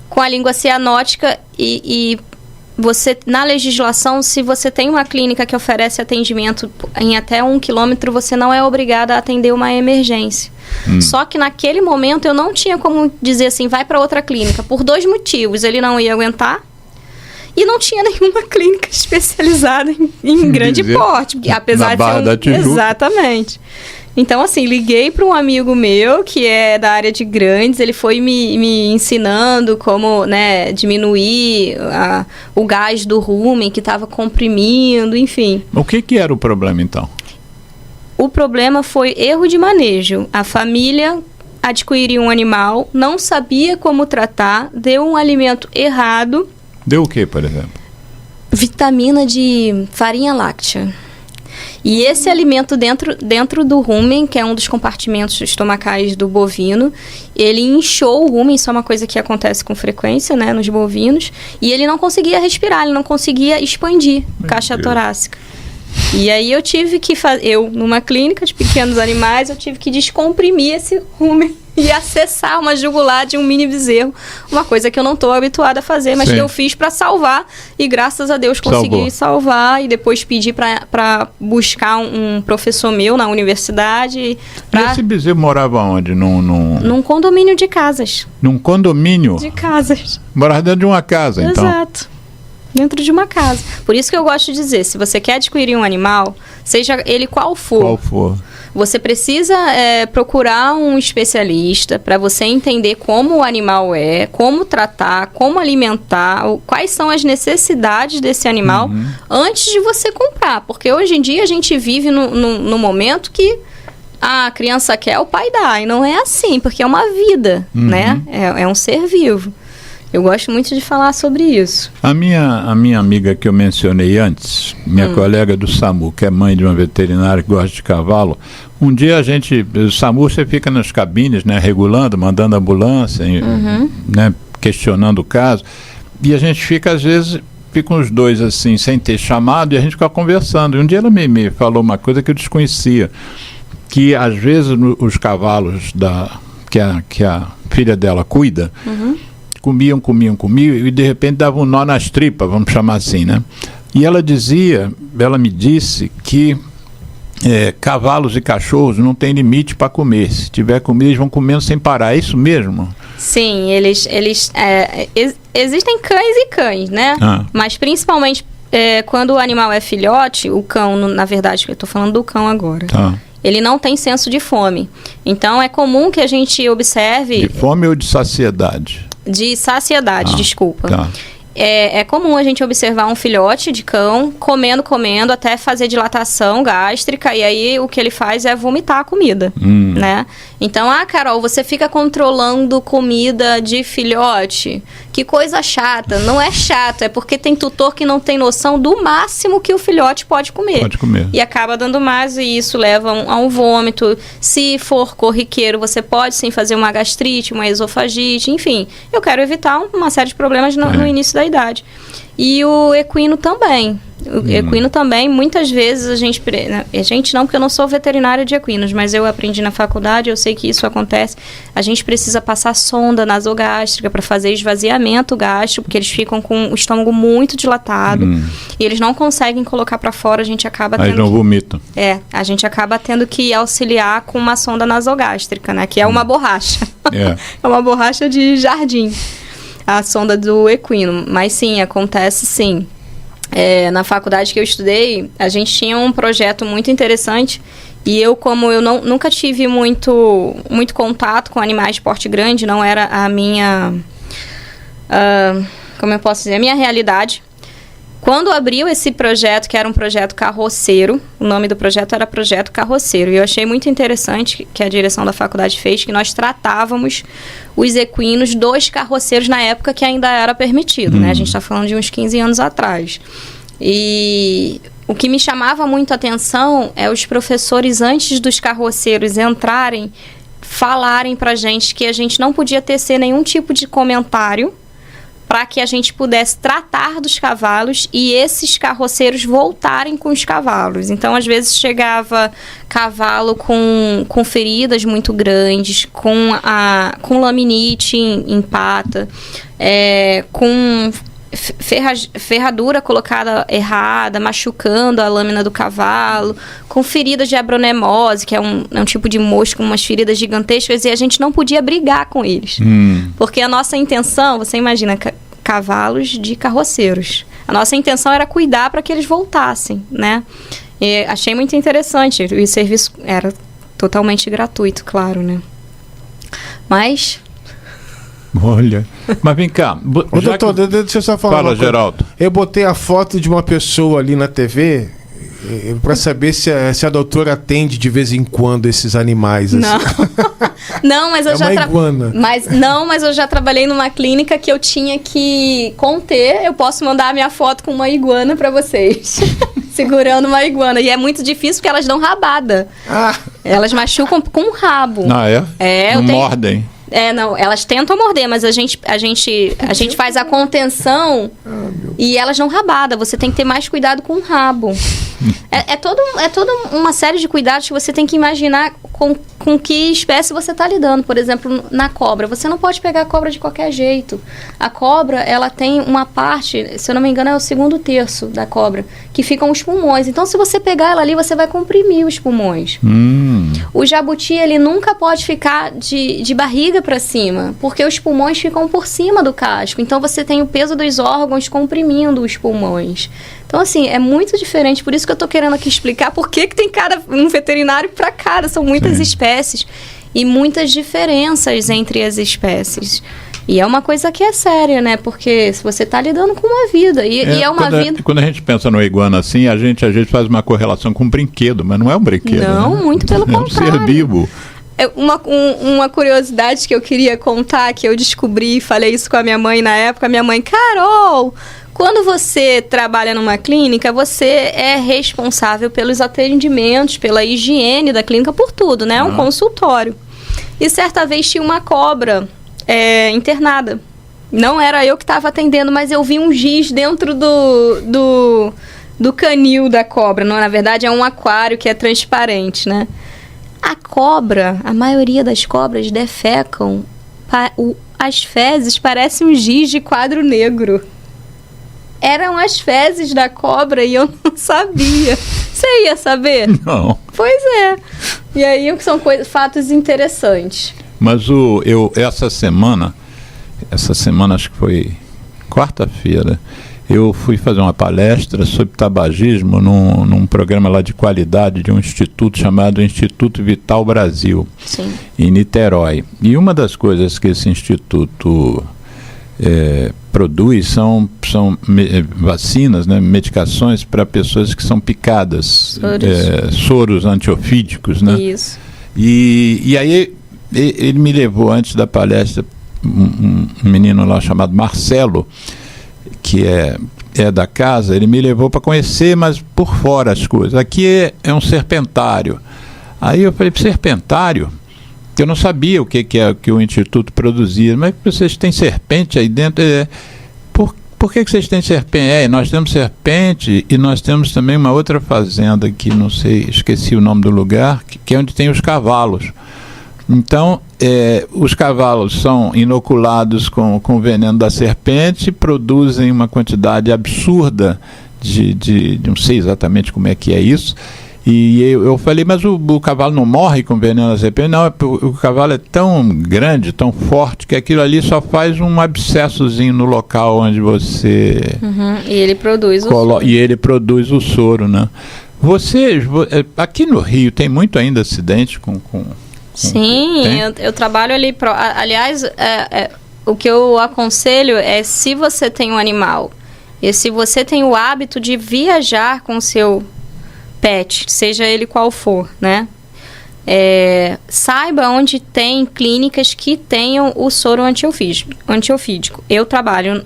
Speaker 1: com a língua cianótica e você, na legislação, se você tem uma clínica que oferece atendimento em até 1 quilômetro, você não é obrigada a atender uma emergência. Só que naquele momento eu não tinha como dizer assim, vai para outra clínica, por 2 motivos. Ele não ia aguentar e não tinha nenhuma clínica especializada em grande porte, apesar de ser exatamente. Então, assim, liguei para um amigo meu que é da área de grandes, ele foi me ensinando como, né, diminuir o gás do rumen que estava comprimindo, enfim.
Speaker 3: O que era o problema, então?
Speaker 1: O problema foi erro de manejo. A família adquiriu um animal, não sabia como tratar, deu um alimento errado.
Speaker 3: Deu o que, por exemplo?
Speaker 1: Vitamina de farinha láctea. E esse alimento dentro do rumen, que é um dos compartimentos estomacais do bovino, ele inchou o rumen, isso é uma coisa que acontece com frequência, né, nos bovinos, e ele não conseguia respirar, ele não conseguia expandir a caixa torácica. E aí eu tive que numa clínica de pequenos animais, eu tive que descomprimir esse rumen e acessar uma jugular de um mini bezerro, uma coisa que eu não estou habituada a fazer, mas que eu fiz para salvar, e graças a Deus consegui salvar, e depois pedi para buscar um professor meu na universidade.
Speaker 3: E esse bezerro morava onde?
Speaker 1: Num condomínio de casas.
Speaker 3: Num condomínio?
Speaker 1: De casas.
Speaker 3: Morava dentro de uma casa, então?
Speaker 1: Exato. Dentro de uma casa. Por isso que eu gosto de dizer, se você quer adquirir um animal, seja ele qual for, você precisa procurar um especialista para você entender como o animal é, como tratar, como alimentar, quais são as necessidades desse animal antes de você comprar. Porque hoje em dia a gente vive no momento que a criança quer, o pai dá. E não é assim, porque é uma vida, né? É um ser vivo. Eu gosto muito de falar sobre isso. A
Speaker 3: minha amiga que eu mencionei antes, minha colega do SAMU, que é mãe de uma veterinária que gosta de cavalo, um dia o SAMU, você fica nas cabines, né, regulando, mandando ambulância, né, questionando o caso, e a gente fica, às vezes, ficam os dois assim, sem ter chamado, e a gente fica conversando. E um dia ela me falou uma coisa que eu desconhecia, que às vezes os cavalos que a filha dela cuida, comiam, e de repente davam um nó nas tripas, vamos chamar assim, né? E ela me disse que cavalos e cachorros não têm limite para comer. Se tiver comida, eles vão comendo sem parar. É isso mesmo?
Speaker 1: Sim, existem cães e cães, né? Mas principalmente quando o animal é filhote, o cão, na verdade, eu estou falando do cão agora. Ele não tem senso de fome. Então é comum que a gente observe...
Speaker 3: De fome ou de saciedade?
Speaker 1: De saciedade, desculpa. É comum a gente observar um filhote de cão comendo até fazer dilatação gástrica, e aí o que ele faz é vomitar a comida, né? Então, Carol, você fica controlando comida de filhote? Que coisa chata. Não é chato, é porque tem tutor que não tem noção do máximo que o filhote pode comer. E acaba dando mais, e isso leva a um vômito. Se for corriqueiro, você pode sim fazer uma gastrite, uma esofagite, enfim. Eu quero evitar uma série de problemas no início da idade. E o equino também. O equino também, muitas vezes a gente não, porque eu não sou veterinária de equinos, mas eu aprendi na faculdade, eu sei que isso acontece. A gente precisa passar sonda nasogástrica para fazer esvaziamento gástrico, porque eles ficam com o estômago muito dilatado e eles não conseguem colocar para fora, a gente acaba tendo...
Speaker 3: Aí não vomitam.
Speaker 1: A gente acaba tendo que auxiliar com uma sonda nasogástrica, né? Que é uma borracha. É uma borracha de jardim, a sonda do equino. Mas sim, acontece sim. Na faculdade que eu estudei, a gente tinha um projeto muito interessante, e como eu nunca tive muito contato com animais de porte grande, não era a minha, como eu posso dizer, a minha realidade. Quando abriu esse projeto, que era um projeto carroceiro, o nome do projeto era Projeto Carroceiro, e eu achei muito interessante que a direção da faculdade fez, que nós tratávamos os equinos dos carroceiros na época que ainda era permitido, né? A gente está falando de uns 15 anos atrás. E o que me chamava muito a atenção é os professores, antes dos carroceiros entrarem, falarem pra gente que a gente não podia tecer nenhum tipo de comentário para que a gente pudesse tratar dos cavalos e esses carroceiros voltarem com os cavalos. Então, às vezes, chegava cavalo com feridas muito grandes, com laminite em pata, com ferradura colocada errada, machucando a lâmina do cavalo, com feridas de abronemose, que é um tipo de mosco com umas feridas gigantescas, e a gente não podia brigar com eles. Porque a nossa intenção, você imagina, cavalos de carroceiros. A nossa intenção era cuidar para que eles voltassem, né? E achei muito interessante. E o serviço era totalmente gratuito, claro, né? Mas...
Speaker 3: Olha, mas vem cá.
Speaker 5: Doutor, deixa eu só falar.
Speaker 3: Fala, Geraldo.
Speaker 5: Eu botei a foto de uma pessoa ali na TV para saber se a doutora atende de vez em quando esses animais.
Speaker 1: Não,
Speaker 5: assim.
Speaker 1: não, mas eu
Speaker 5: é uma iguana.
Speaker 1: Mas eu já trabalhei numa clínica que eu tinha que conter. Eu posso mandar a minha foto com uma iguana para vocês. Segurando uma iguana. E é muito difícil porque elas dão rabada. Elas machucam com o rabo.
Speaker 3: Ah, é? Não mordem.
Speaker 1: Não, elas tentam morder, mas a gente faz a contenção e elas não rabada. Você tem que ter mais cuidado com o rabo. É toda uma série de cuidados que você tem que imaginar com que espécie você está lidando. Por exemplo, na cobra. Você não pode pegar a cobra de qualquer jeito. A cobra, ela tem uma parte, se eu não me engano, é o 2º terço da cobra, que ficam os pulmões. Então, se você pegar ela ali, você vai comprimir os pulmões. O jabuti, ele nunca pode ficar de barriga para cima, porque os pulmões ficam por cima do casco. Então, você tem o peso dos órgãos comprimindo os pulmões. Então, assim, é muito diferente. Por isso que eu tô querendo aqui explicar por que tem um veterinário para cada. São muitas espécies e muitas diferenças entre as espécies. E é uma coisa que é séria, né? Porque se você está lidando com uma vida, e é uma vida...
Speaker 3: Quando a gente pensa no iguana assim, a gente às vezes faz uma correlação com um brinquedo, mas não é um brinquedo.
Speaker 1: Não,
Speaker 3: né?
Speaker 1: Muito pelo contrário.
Speaker 3: É um ser vivo.
Speaker 1: Uma curiosidade que eu queria contar, que eu descobri, falei isso com a minha mãe na época, a minha mãe, Carol, quando você trabalha numa clínica, você é responsável pelos atendimentos, pela higiene da clínica, por tudo, né? É um consultório. E certa vez tinha uma cobra internada. Não era eu que estava atendendo, mas eu vi um giz dentro do canil da cobra. Não, na verdade, é um aquário que é transparente, né? A maioria das cobras defecam, as fezes parecem um giz de quadro negro. Eram as fezes da cobra e eu não sabia. Você ia saber?
Speaker 3: Não.
Speaker 1: Pois é. E aí são fatos interessantes.
Speaker 3: Mas essa semana acho que foi quarta-feira, eu fui fazer uma palestra sobre tabagismo num programa lá de qualidade de um instituto chamado Instituto Vital Brasil,
Speaker 1: Sim.
Speaker 3: em Niterói. E uma das coisas que esse instituto produz são vacinas, né, medicações para pessoas que são picadas, soros antiofídicos, né?
Speaker 1: Isso.
Speaker 3: E aí ele me levou antes da palestra, um menino lá chamado Marcelo, que é da casa, ele me levou para conhecer, mas por fora as coisas. Aqui é um serpentário. Aí eu falei, serpentário? Que eu não sabia o que o Instituto produzia. Mas vocês têm serpente aí dentro? Por que vocês têm serpente? Nós temos serpente e nós temos também uma outra fazenda que não sei, esqueci o nome do lugar, que é onde tem os cavalos. Então, os cavalos são inoculados com o veneno da serpente, produzem uma quantidade absurda de não sei exatamente como é que é isso. E eu falei, mas o cavalo não morre com veneno da serpente? Não, o cavalo é tão grande, tão forte, que aquilo ali só faz um abscessozinho no local onde você...
Speaker 1: E ele produz o soro.
Speaker 3: E ele produz o soro, né? Aqui no Rio tem muito ainda acidente com
Speaker 1: Sim, eu trabalho ali. Aliás, o que eu aconselho é, se você tem um animal e se você tem o hábito de viajar com o seu pet, seja ele qual for, né? Saiba onde tem clínicas que tenham o soro antiofídico. Eu trabalho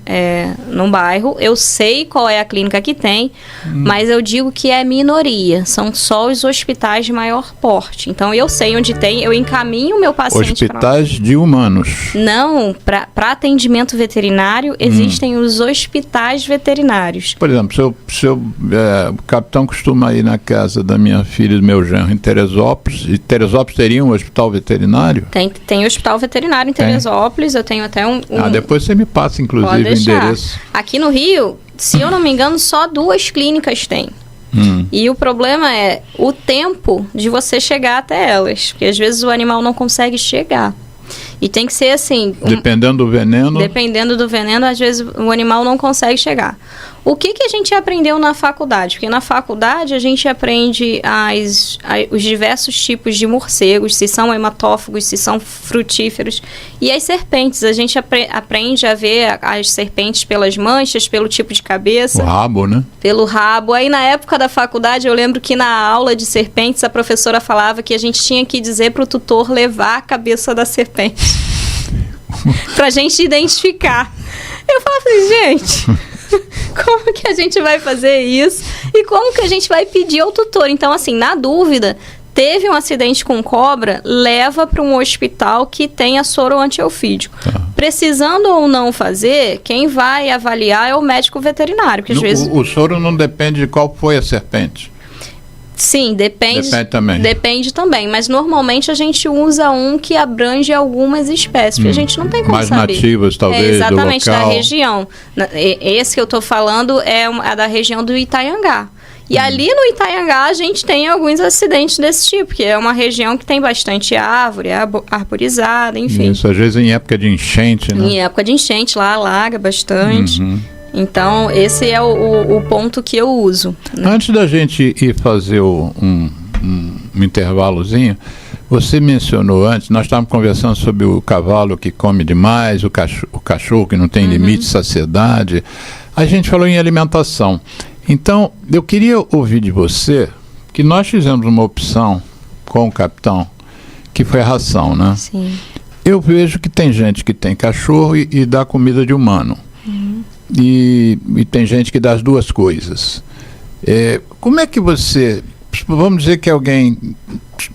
Speaker 1: num bairro, eu sei qual é a clínica que tem, mas eu digo que é minoria, são só os hospitais de maior porte. Então eu sei onde tem, eu encaminho o meu paciente.
Speaker 3: Hospitais de humanos?
Speaker 1: Não, para atendimento veterinário existem os hospitais veterinários.
Speaker 3: Por exemplo, o capitão costuma ir na casa da minha filha e do meu genro em Teresópolis, e Teresópolis teria um hospital veterinário?
Speaker 1: Tem hospital veterinário em Teresópolis, eu tenho até um...
Speaker 3: depois você me passa, inclusive, o endereço.
Speaker 1: Aqui no Rio, se eu não me engano, só 2 clínicas tem. E o problema é o tempo de você chegar até elas, porque às vezes o animal não consegue chegar. E tem que ser assim...
Speaker 3: Dependendo do veneno...
Speaker 1: Dependendo do veneno, às vezes o animal não consegue chegar. O que a gente aprendeu na faculdade? Porque na faculdade a gente aprende os diversos tipos de morcegos, se são hematófagos, se são frutíferos. E as serpentes, a gente aprende a ver as serpentes pelas manchas, pelo tipo de cabeça.
Speaker 3: O rabo, né?
Speaker 1: Pelo rabo. Aí na época da faculdade, eu lembro que na aula de serpentes, a professora falava que a gente tinha que dizer para o tutor levar a cabeça da serpente. Pra gente identificar. Eu falava assim, gente... Como que a gente vai fazer isso? E como que a gente vai pedir ao tutor? Então, assim, na dúvida, teve um acidente com cobra, leva para um hospital que tenha soro antiofídico. Precisando ou não fazer, quem vai avaliar é o médico veterinário. Que às vezes...
Speaker 3: O soro não depende de qual foi a serpente?
Speaker 1: Sim, depende.
Speaker 3: Depende também.
Speaker 1: Depende também, mas normalmente a gente usa um que abrange algumas espécies, porque a gente não tem como
Speaker 3: mais
Speaker 1: saber.
Speaker 3: nativas, talvez,
Speaker 1: exatamente,
Speaker 3: do local.
Speaker 1: da região. Esse que eu estou falando é da região do Itanhangá. E ali no Itanhangá a gente tem alguns acidentes desse tipo, que é uma região que tem bastante árvore, arborizada, enfim.
Speaker 3: Isso, às vezes em época de enchente, né?
Speaker 1: Em época de enchente, lá alaga bastante. Então, esse é o ponto que eu uso. Né?
Speaker 3: Antes da gente ir fazer um intervalozinho, você mencionou antes, nós estávamos conversando sobre o cavalo que come demais, o cachorro que não tem limite de saciedade. A gente falou em alimentação. Então, eu queria ouvir de você que nós fizemos uma opção com o capitão, que foi a ração, né?
Speaker 1: Sim.
Speaker 3: Eu vejo que tem gente que tem cachorro e dá comida de humano. E tem gente que dá as duas coisas. Como é que você... Vamos dizer que alguém...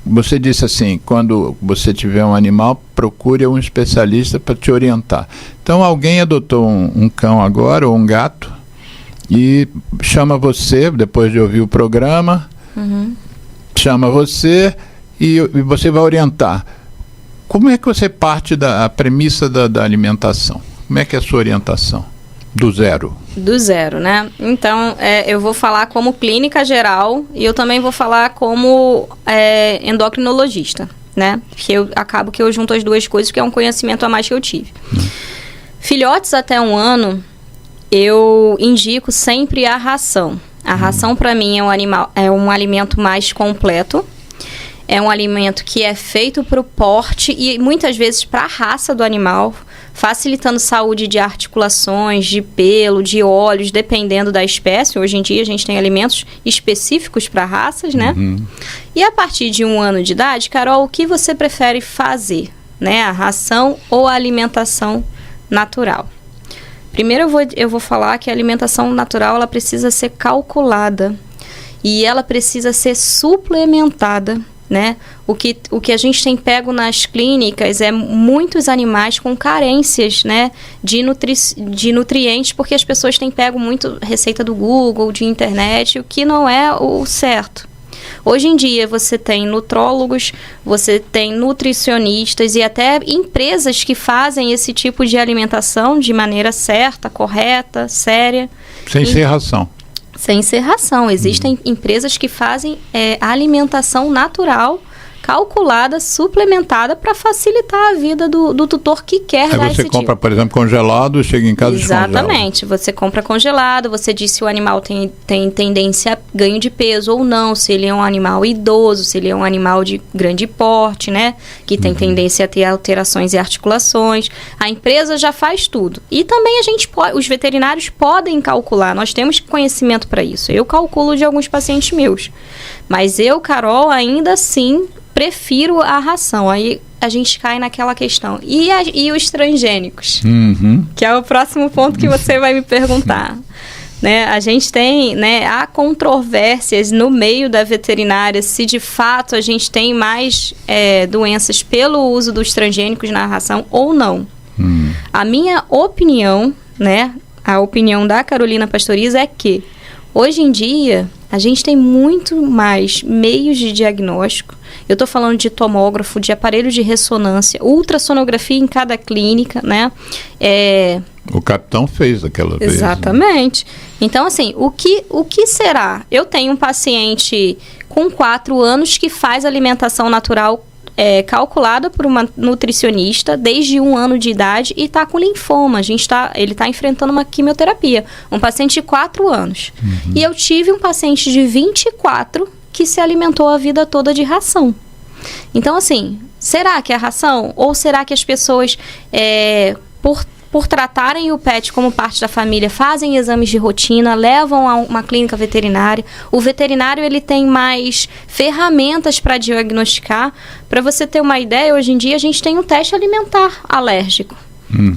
Speaker 3: Você disse assim, quando você tiver um animal, procure um especialista para te orientar. Então, alguém adotou um cão agora, ou um gato, e chama você, depois de ouvir o programa, chama você e você vai orientar. Como é que você parte da premissa da alimentação? Como é que é a sua orientação? Do zero.
Speaker 1: Do zero, né? Então, eu vou falar como clínica geral e eu também vou falar como endocrinologista, né? Porque acabo que eu junto as duas coisas, porque é um conhecimento a mais que eu tive. Filhotes até 1 ano, eu indico sempre a ração. A ração, para mim, é um alimento mais completo. É um alimento que é feito para o porte e muitas vezes para a raça do animal, facilitando saúde de articulações, de pelo, de olhos, dependendo da espécie. Hoje em dia a gente tem alimentos específicos para raças, né? E a partir de 1 ano de idade, Carol, o que você prefere fazer? Né? A ração ou a alimentação natural? Primeiro eu vou falar que a alimentação natural ela precisa ser calculada e ela precisa ser suplementada. Né? O que a gente tem pego nas clínicas é muitos animais com carências, né, de nutrientes, porque as pessoas têm pego muito receita do Google, de internet, o que não é o certo. Hoje em dia você tem nutrólogos, você tem nutricionistas e até empresas que fazem esse tipo de alimentação de maneira certa, correta, séria.
Speaker 3: Sem ser ração.
Speaker 1: Sem ser ração. Existem empresas que fazem alimentação natural, calculada, suplementada para facilitar a vida do tutor que quer dar esse tipo. Aí você
Speaker 3: compra, por exemplo, congelado, chega em casa e descongela.
Speaker 1: Exatamente. Você compra congelado, você diz se o animal tem tendência a ganho de peso ou não, se ele é um animal idoso, se ele é um animal de grande porte, né? Que tem tendência a ter alterações e articulações. A empresa já faz tudo. E também os veterinários podem calcular. Nós temos conhecimento para isso. Eu calculo de alguns pacientes meus. Mas eu, Carol, ainda assim prefiro a ração. Aí a gente cai naquela questão. E os transgênicos? Que é o próximo ponto que você vai me perguntar. Né? A gente tem, né, há controvérsias no meio da veterinária se de fato a gente tem mais doenças pelo uso dos transgênicos na ração ou não. A minha opinião, né, a opinião da Carolina Pastoriza é que Hoje em dia, a gente tem muito mais meios de diagnóstico. Eu estou falando de tomógrafo, de aparelho de ressonância, ultrassonografia em cada clínica, né?
Speaker 3: O capitão fez aquela vez.
Speaker 1: Exatamente. Né? Então, assim, o que será? Eu tenho um paciente com 4 anos que faz alimentação natural calculada por uma nutricionista desde 1 ano de idade e está com linfoma. Ele está enfrentando uma quimioterapia. Um paciente de 4 anos. E eu tive um paciente de 24 que se alimentou a vida toda de ração. Então, assim, será que é ração? Ou será que as pessoas, por tratarem o pet como parte da família, fazem exames de rotina, levam a uma clínica veterinária? O veterinário, ele tem mais ferramentas para diagnosticar. Para você ter uma ideia, hoje em dia a gente tem um teste alimentar alérgico.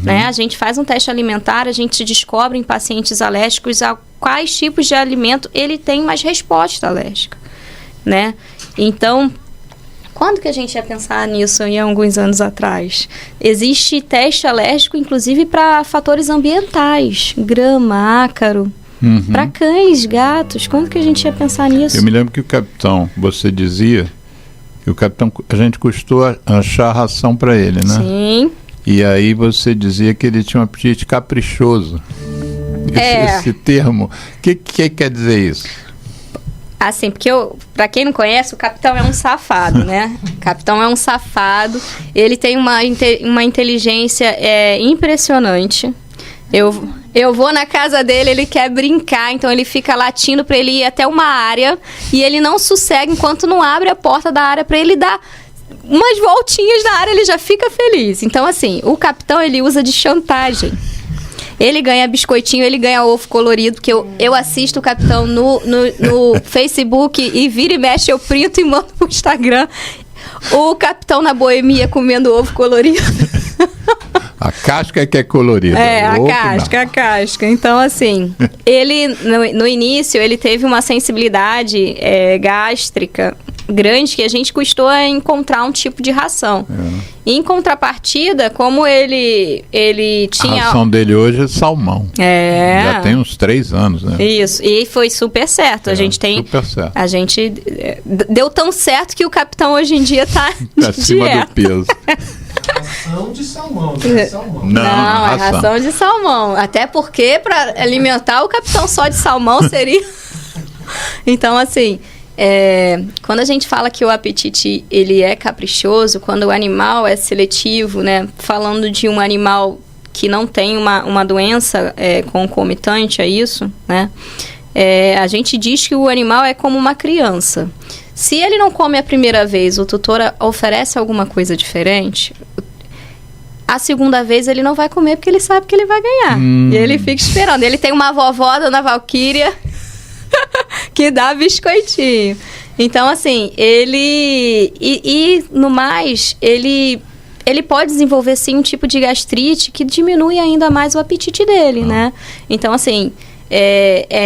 Speaker 1: Né? A gente faz um teste alimentar, a gente descobre em pacientes alérgicos a quais tipos de alimento ele tem mais resposta alérgica. Né? Então, quando que a gente ia pensar nisso em alguns anos atrás? Existe teste alérgico, inclusive, para fatores ambientais. Grama, ácaro. Para cães, gatos. Quando que a gente ia pensar nisso?
Speaker 3: Eu me lembro que o capitão, você dizia que o capitão, a gente custou achar ração para ele, né?
Speaker 1: Sim.
Speaker 3: E aí você dizia que ele tinha um apetite caprichoso. Esse termo, o que quer dizer isso?
Speaker 1: Assim, porque pra quem não conhece, o capitão é um safado, né? O capitão é um safado. Ele tem uma inteligência impressionante. Eu vou na casa dele, ele quer brincar, então ele fica latindo pra ele ir até uma área e ele não sossega enquanto não abre a porta da área pra ele dar umas voltinhas na área, ele já fica feliz. Então, assim, o capitão, ele usa de chantagem. Ele ganha biscoitinho, ele ganha ovo colorido, porque eu assisto o capitão no Facebook e vira e mexe, eu printo e mando pro Instagram. O capitão na boemia comendo ovo colorido.
Speaker 3: A casca é que é colorida.
Speaker 1: A casca. Então, assim, ele, no início, ele teve uma sensibilidade gástrica grande que a gente custou a encontrar um tipo de ração. Em contrapartida, como ele tinha...
Speaker 3: A ração dele hoje é salmão. Já tem uns 3 anos, né?
Speaker 1: Isso, e foi super certo.
Speaker 3: Super certo.
Speaker 1: A gente deu tão certo que o capitão hoje em dia tá
Speaker 3: acima do peso.
Speaker 4: Ração de salmão, não é salmão.
Speaker 1: Não, é ração de salmão. Até porque para alimentar o capitão só de salmão seria... Então, assim... quando a gente fala que o apetite ele é caprichoso, quando o animal é seletivo, né, falando de um animal que não tem uma doença concomitante a isso, né, a gente diz que o animal é como uma criança. Se ele não come a primeira vez, o tutor oferece alguma coisa diferente, a segunda vez ele não vai comer porque ele sabe que ele vai ganhar. E ele fica esperando. Ele tem uma vovó, Dona Valquíria, que dá biscoitinho. Então, assim, ele... E no mais, ele pode desenvolver, sim, um tipo de gastrite que diminui ainda mais o apetite dele, né? Então, assim,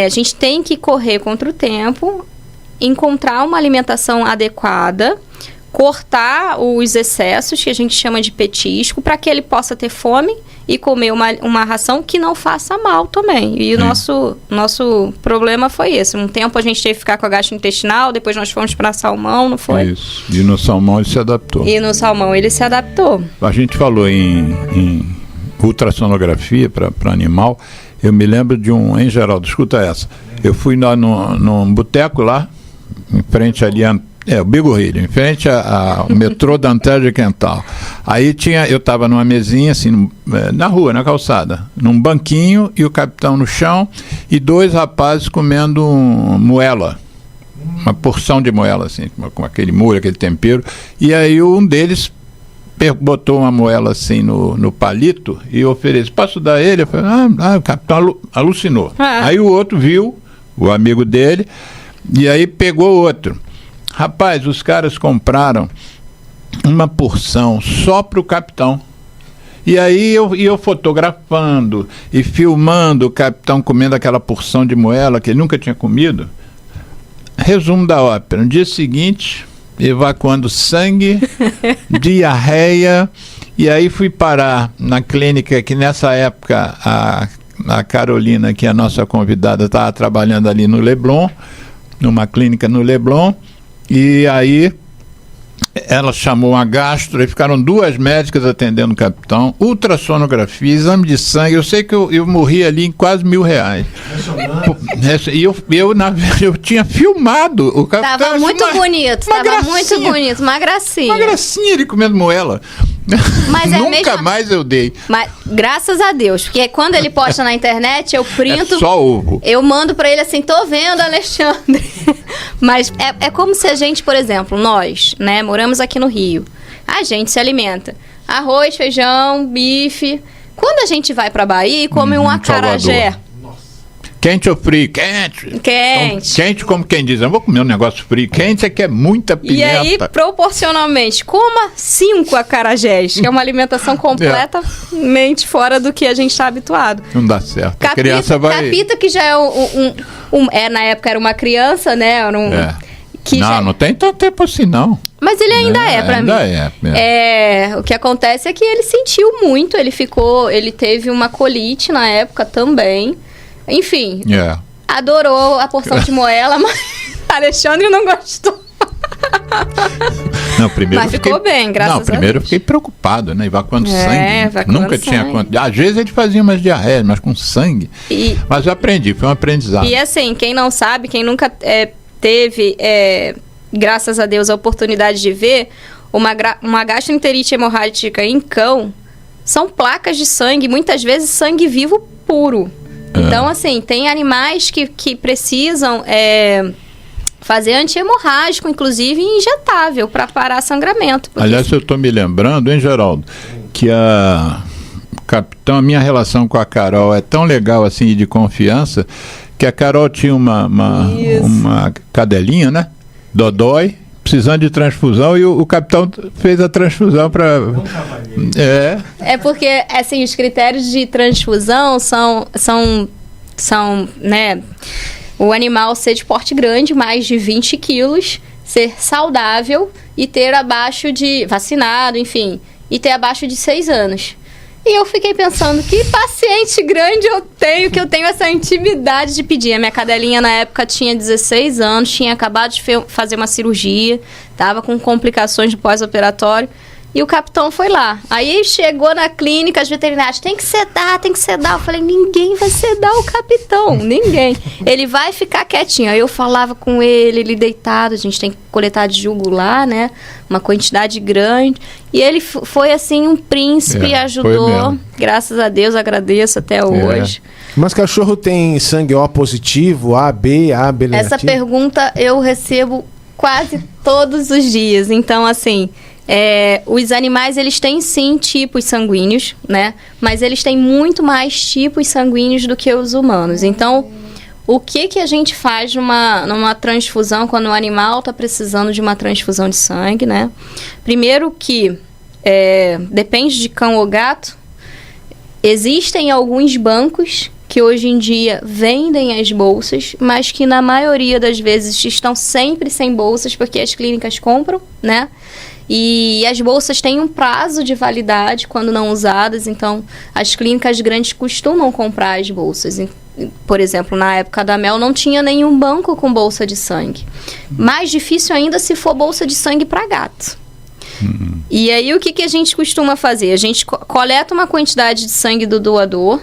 Speaker 1: a gente tem que correr contra o tempo, encontrar uma alimentação adequada, cortar os excessos, que a gente chama de petisco, para que ele possa ter fome e comer uma ração que não faça mal também. E o nosso problema foi esse. Um tempo a gente teve que ficar com a gastrointestinal, depois nós fomos para salmão, não foi?
Speaker 3: Isso. E no salmão ele se adaptou. A gente falou em ultrassonografia para animal. Eu me lembro de hein, Geraldo, escuta essa. Eu fui num boteco lá, em frente ali o Bigorrilho, em frente ao metrô da Antero de Quental. Aí eu estava numa mesinha, assim, na rua, na calçada, num banquinho, e o capitão no chão, e 2 rapazes comendo moela, uma porção de moela, assim, com aquele molho, aquele tempero. E aí um deles botou uma moela assim no palito e ofereceu, posso dar ele? Eu falei, o capitão alucinou. Aí o outro viu, o amigo dele, e aí pegou outro. Rapaz, os caras compraram uma porção só para o capitão. E aí eu fotografando e filmando o capitão comendo aquela porção de moela que ele nunca tinha comido. Resumo da ópera. No dia seguinte, evacuando sangue, diarreia, e aí fui parar na clínica que nessa época a Carolina, que é a nossa convidada, estava trabalhando ali no Leblon, numa clínica no Leblon, e aí ela chamou uma gastro, e ficaram 2 médicas atendendo o capitão, ultrassonografia, exame de sangue. Eu sei que eu morri ali em quase R$1.000. E eu tinha filmado o capitão.
Speaker 1: Tava muito bonito, uma gracinha.
Speaker 3: Uma gracinha ele comendo moela.
Speaker 1: Mas
Speaker 3: Nunca mais eu dei.
Speaker 1: Mas graças a Deus, porque quando ele posta na internet, eu printo.
Speaker 3: É só ovo.
Speaker 1: Eu mando pra ele assim, tô vendo, Alexandre. Mas é como se a gente, por exemplo, nós, né, moramos aqui no Rio. A gente se alimenta. Arroz, feijão, bife. Quando a gente vai pra Bahia e come um acarajé.
Speaker 3: Quente ou frio? Quente. Quente, como quem diz, eu vou comer um negócio frio. Quente é que é muita pimenta.
Speaker 1: E aí, proporcionalmente, coma 5 acarajés, que é uma alimentação completamente fora do que a gente está habituado.
Speaker 3: Não dá certo. A criança vai...
Speaker 1: Capita, que já é na época era uma criança, né? Era que
Speaker 3: não tem tanto tempo assim, não.
Speaker 1: Mas ele ainda é pra mim. O que acontece é que ele sentiu muito, ele teve uma colite na época também. Enfim, adorou a porção de moela, mas Alexandre não gostou.
Speaker 3: Não, primeiro
Speaker 1: mas ficou bem, graças a Deus.
Speaker 3: Primeiro eu fiquei preocupado, né? Evacuando sangue. Nunca tinha acontecido. Às vezes ele fazia umas diarreias, mas com sangue. Mas eu aprendi, foi um aprendizado.
Speaker 1: E assim, quem não sabe, quem nunca teve, graças a Deus, a oportunidade de ver uma gastroenterite hemorrágica em cão, são placas de sangue, muitas vezes sangue vivo puro. Então, assim, tem animais que precisam fazer anti-hemorrágico, inclusive injetável, para parar sangramento.
Speaker 3: Aliás, eu estou me lembrando, hein, Geraldo, que a minha relação com a Carol é tão legal, assim, de confiança, que a Carol tinha uma cadelinha, né? Dodói, precisando de transfusão, e o capitão fez a transfusão para...
Speaker 1: É porque, assim, os critérios de transfusão são né, o animal ser de porte grande, mais de 20 quilos, ser saudável e ter abaixo de... vacinado, enfim, e ter abaixo de 6 anos. E eu fiquei pensando, que paciente grande eu tenho, que eu tenho essa intimidade de pedir. A minha cadelinha, na época, tinha 16 anos, tinha acabado de fazer uma cirurgia, estava com complicações do pós-operatório, e o capitão foi lá. Aí chegou na clínica, as veterinárias, tem que sedar. Eu falei, ninguém vai sedar o capitão, ninguém. Ele vai ficar quietinho. Aí eu falava com ele deitado, a gente tem que coletar de jugular, né? Uma quantidade grande. E ele foi, assim, um príncipe, ajudou. Graças a Deus, agradeço até hoje.
Speaker 5: Mas cachorro tem sangue O positivo, AB negativo?
Speaker 1: Essa pergunta eu recebo quase todos os dias. Então, assim... os animais, eles têm sim tipos sanguíneos, né? Mas eles têm muito mais tipos sanguíneos do que os humanos. Então, o que a gente faz numa transfusão quando o animal está precisando de uma transfusão de sangue, né? Primeiro que depende de cão ou gato. Existem alguns bancos que hoje em dia vendem as bolsas, mas que na maioria das vezes estão sempre sem bolsas, porque as clínicas compram, né? E as bolsas têm um prazo de validade quando não usadas, então as clínicas grandes costumam comprar as bolsas. Por exemplo, na época da Mel não tinha nenhum banco com bolsa de sangue. Mais difícil ainda se for bolsa de sangue para gato. E aí o que a gente costuma fazer? A gente coleta uma quantidade de sangue do doador,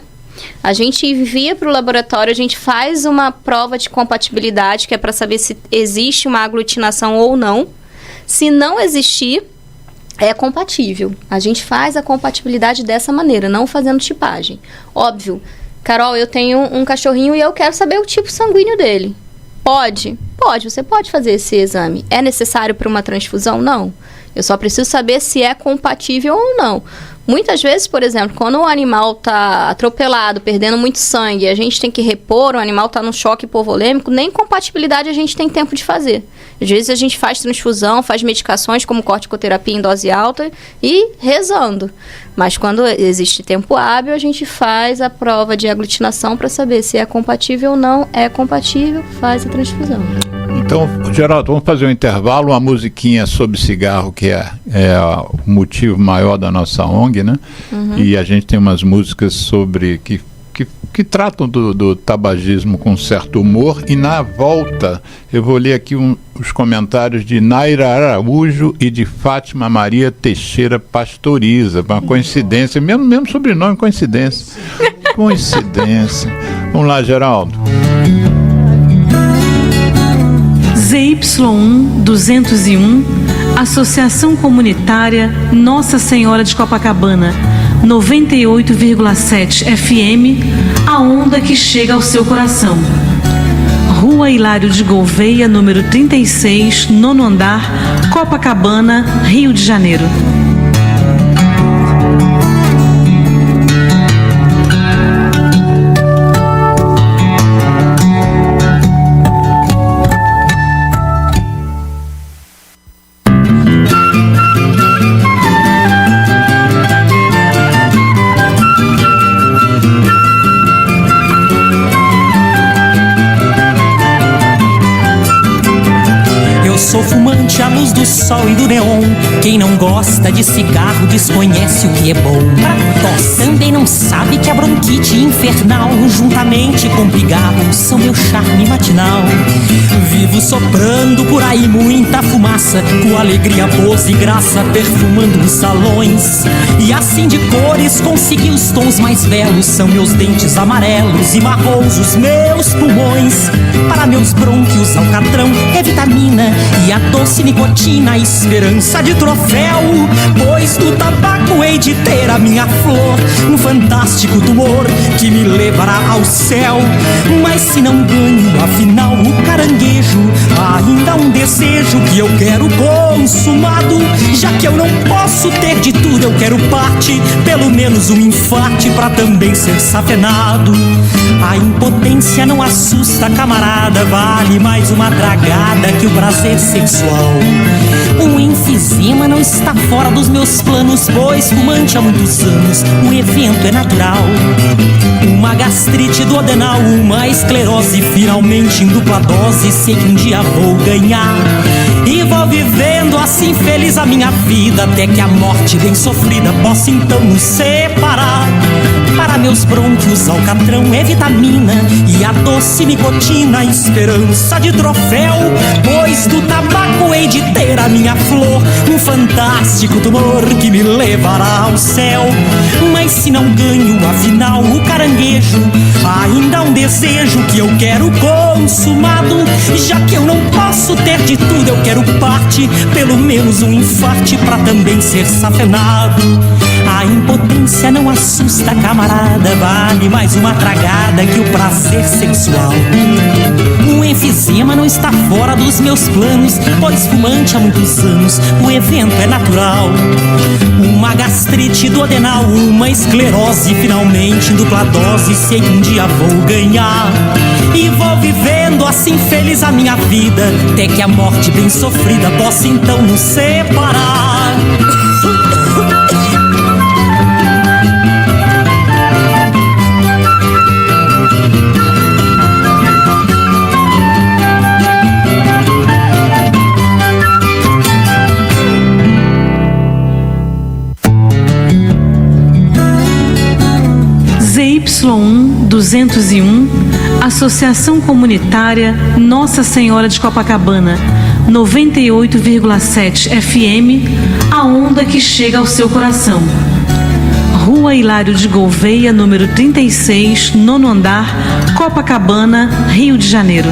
Speaker 1: a gente envia para o laboratório, a gente faz uma prova de compatibilidade, que é para saber se existe uma aglutinação ou não. Se não existir, é compatível. A gente faz a compatibilidade dessa maneira, não fazendo tipagem. Óbvio, Carol, eu tenho um cachorrinho e eu quero saber o tipo sanguíneo dele. Pode? Pode, você pode fazer esse exame. É necessário para uma transfusão? Não. Eu só preciso saber se é compatível ou não. Muitas vezes, por exemplo, quando o animal está atropelado, perdendo muito sangue, a gente tem que repor, o animal está num choque hipovolêmico, nem compatibilidade a gente tem tempo de fazer. Às vezes a gente faz transfusão, faz medicações como corticoterapia em dose alta e rezando. Mas quando existe tempo hábil, a gente faz a prova de aglutinação para saber se é compatível ou não. É compatível, faz a transfusão.
Speaker 3: Então, Geraldo, vamos fazer um intervalo, uma musiquinha sobre cigarro, que é o motivo maior da nossa ONG, né? E a gente tem umas músicas sobre que que tratam do tabagismo com certo humor, e na volta eu vou ler aqui os comentários de Naira Araújo e de Fátima Maria Teixeira Pastoriza. Uma coincidência, mesmo sobrenome, coincidência. Coincidência. Vamos lá, Geraldo.
Speaker 6: ZY1 201, Associação Comunitária Nossa Senhora de Copacabana, 98,7 FM, a onda que chega ao seu coração. Rua Hilário de Gouveia, número 36, 9º andar, Copacabana, Rio de Janeiro.
Speaker 7: Sou fumante à luz do sol e do neon. Quem não gosta de cigarro desconhece o que é bom. Pra tosse também não sabe que a bronquite infernal, juntamente com pigarro, são meu charme matinal. Vivo soprando por aí muita fumaça, com alegria, pose e graça, perfumando os salões. E assim de cores consegui os tons mais belos. São meus dentes amarelos e marrons os meus pulmões. Para meus brônquios alcatrão é vitamina e a doce nicotina, a esperança de troféu. Pois do tabaco hei de ter a minha flor, um fantástico tumor que me levará ao céu. Mas se não ganho, afinal, o caranguejo, ainda um desejo que eu quero consumado. Já que eu não posso ter de tudo, eu quero parte, pelo menos um infarte pra também ser safenado. A impotência não assusta, camarada, vale mais uma tragada que o prazer sexual. Um enfisema não está fora dos meus planos, pois fumante há muitos anos, o evento é natural. Uma gastrite duodenal, uma esclerose, finalmente em dupla dose, sei que um dia vou ganhar. E vou vivendo assim feliz a minha vida, até que a morte bem sofrida possa então nos separar. Para meus brônquios alcatrão é vitamina e a doce nicotina, esperança de troféu. Pois do tabaco hei de ter a minha flor, um fantástico tumor que me levará ao céu. Mas se não ganho, afinal, o caranguejo, ainda um desejo que eu quero consumado. Já que eu não posso ter de tudo, eu quero parte, pelo menos um infarte pra também ser safenado. A impotência não assusta, camarada, vale mais uma tragada que o prazer sexual. Um enfisema não está fora dos meus planos, pois fumante há muitos anos, o evento é natural. Uma gastrite duodenal, uma esclerose, finalmente em dupla dose, sei que um dia vou ganhar. E vou vivendo assim feliz a minha vida, até que a morte bem sofrida possa então nos separar.
Speaker 6: ZY1 201, Associação Comunitária Nossa Senhora de Copacabana, 98,7 FM, a onda que chega ao seu coração. Rua Hilário de Gouveia, número 36, 9º andar, Copacabana, Rio de Janeiro.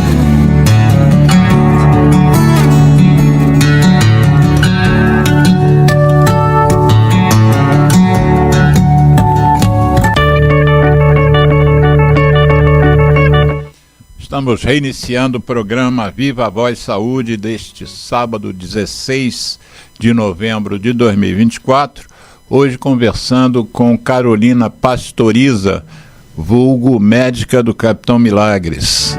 Speaker 3: Estamos reiniciando o programa Viva a Voz Saúde deste sábado, 16 de novembro de 2024. Hoje conversando com Carolina Pastoriza, vulgo médica do Capitão Milagres.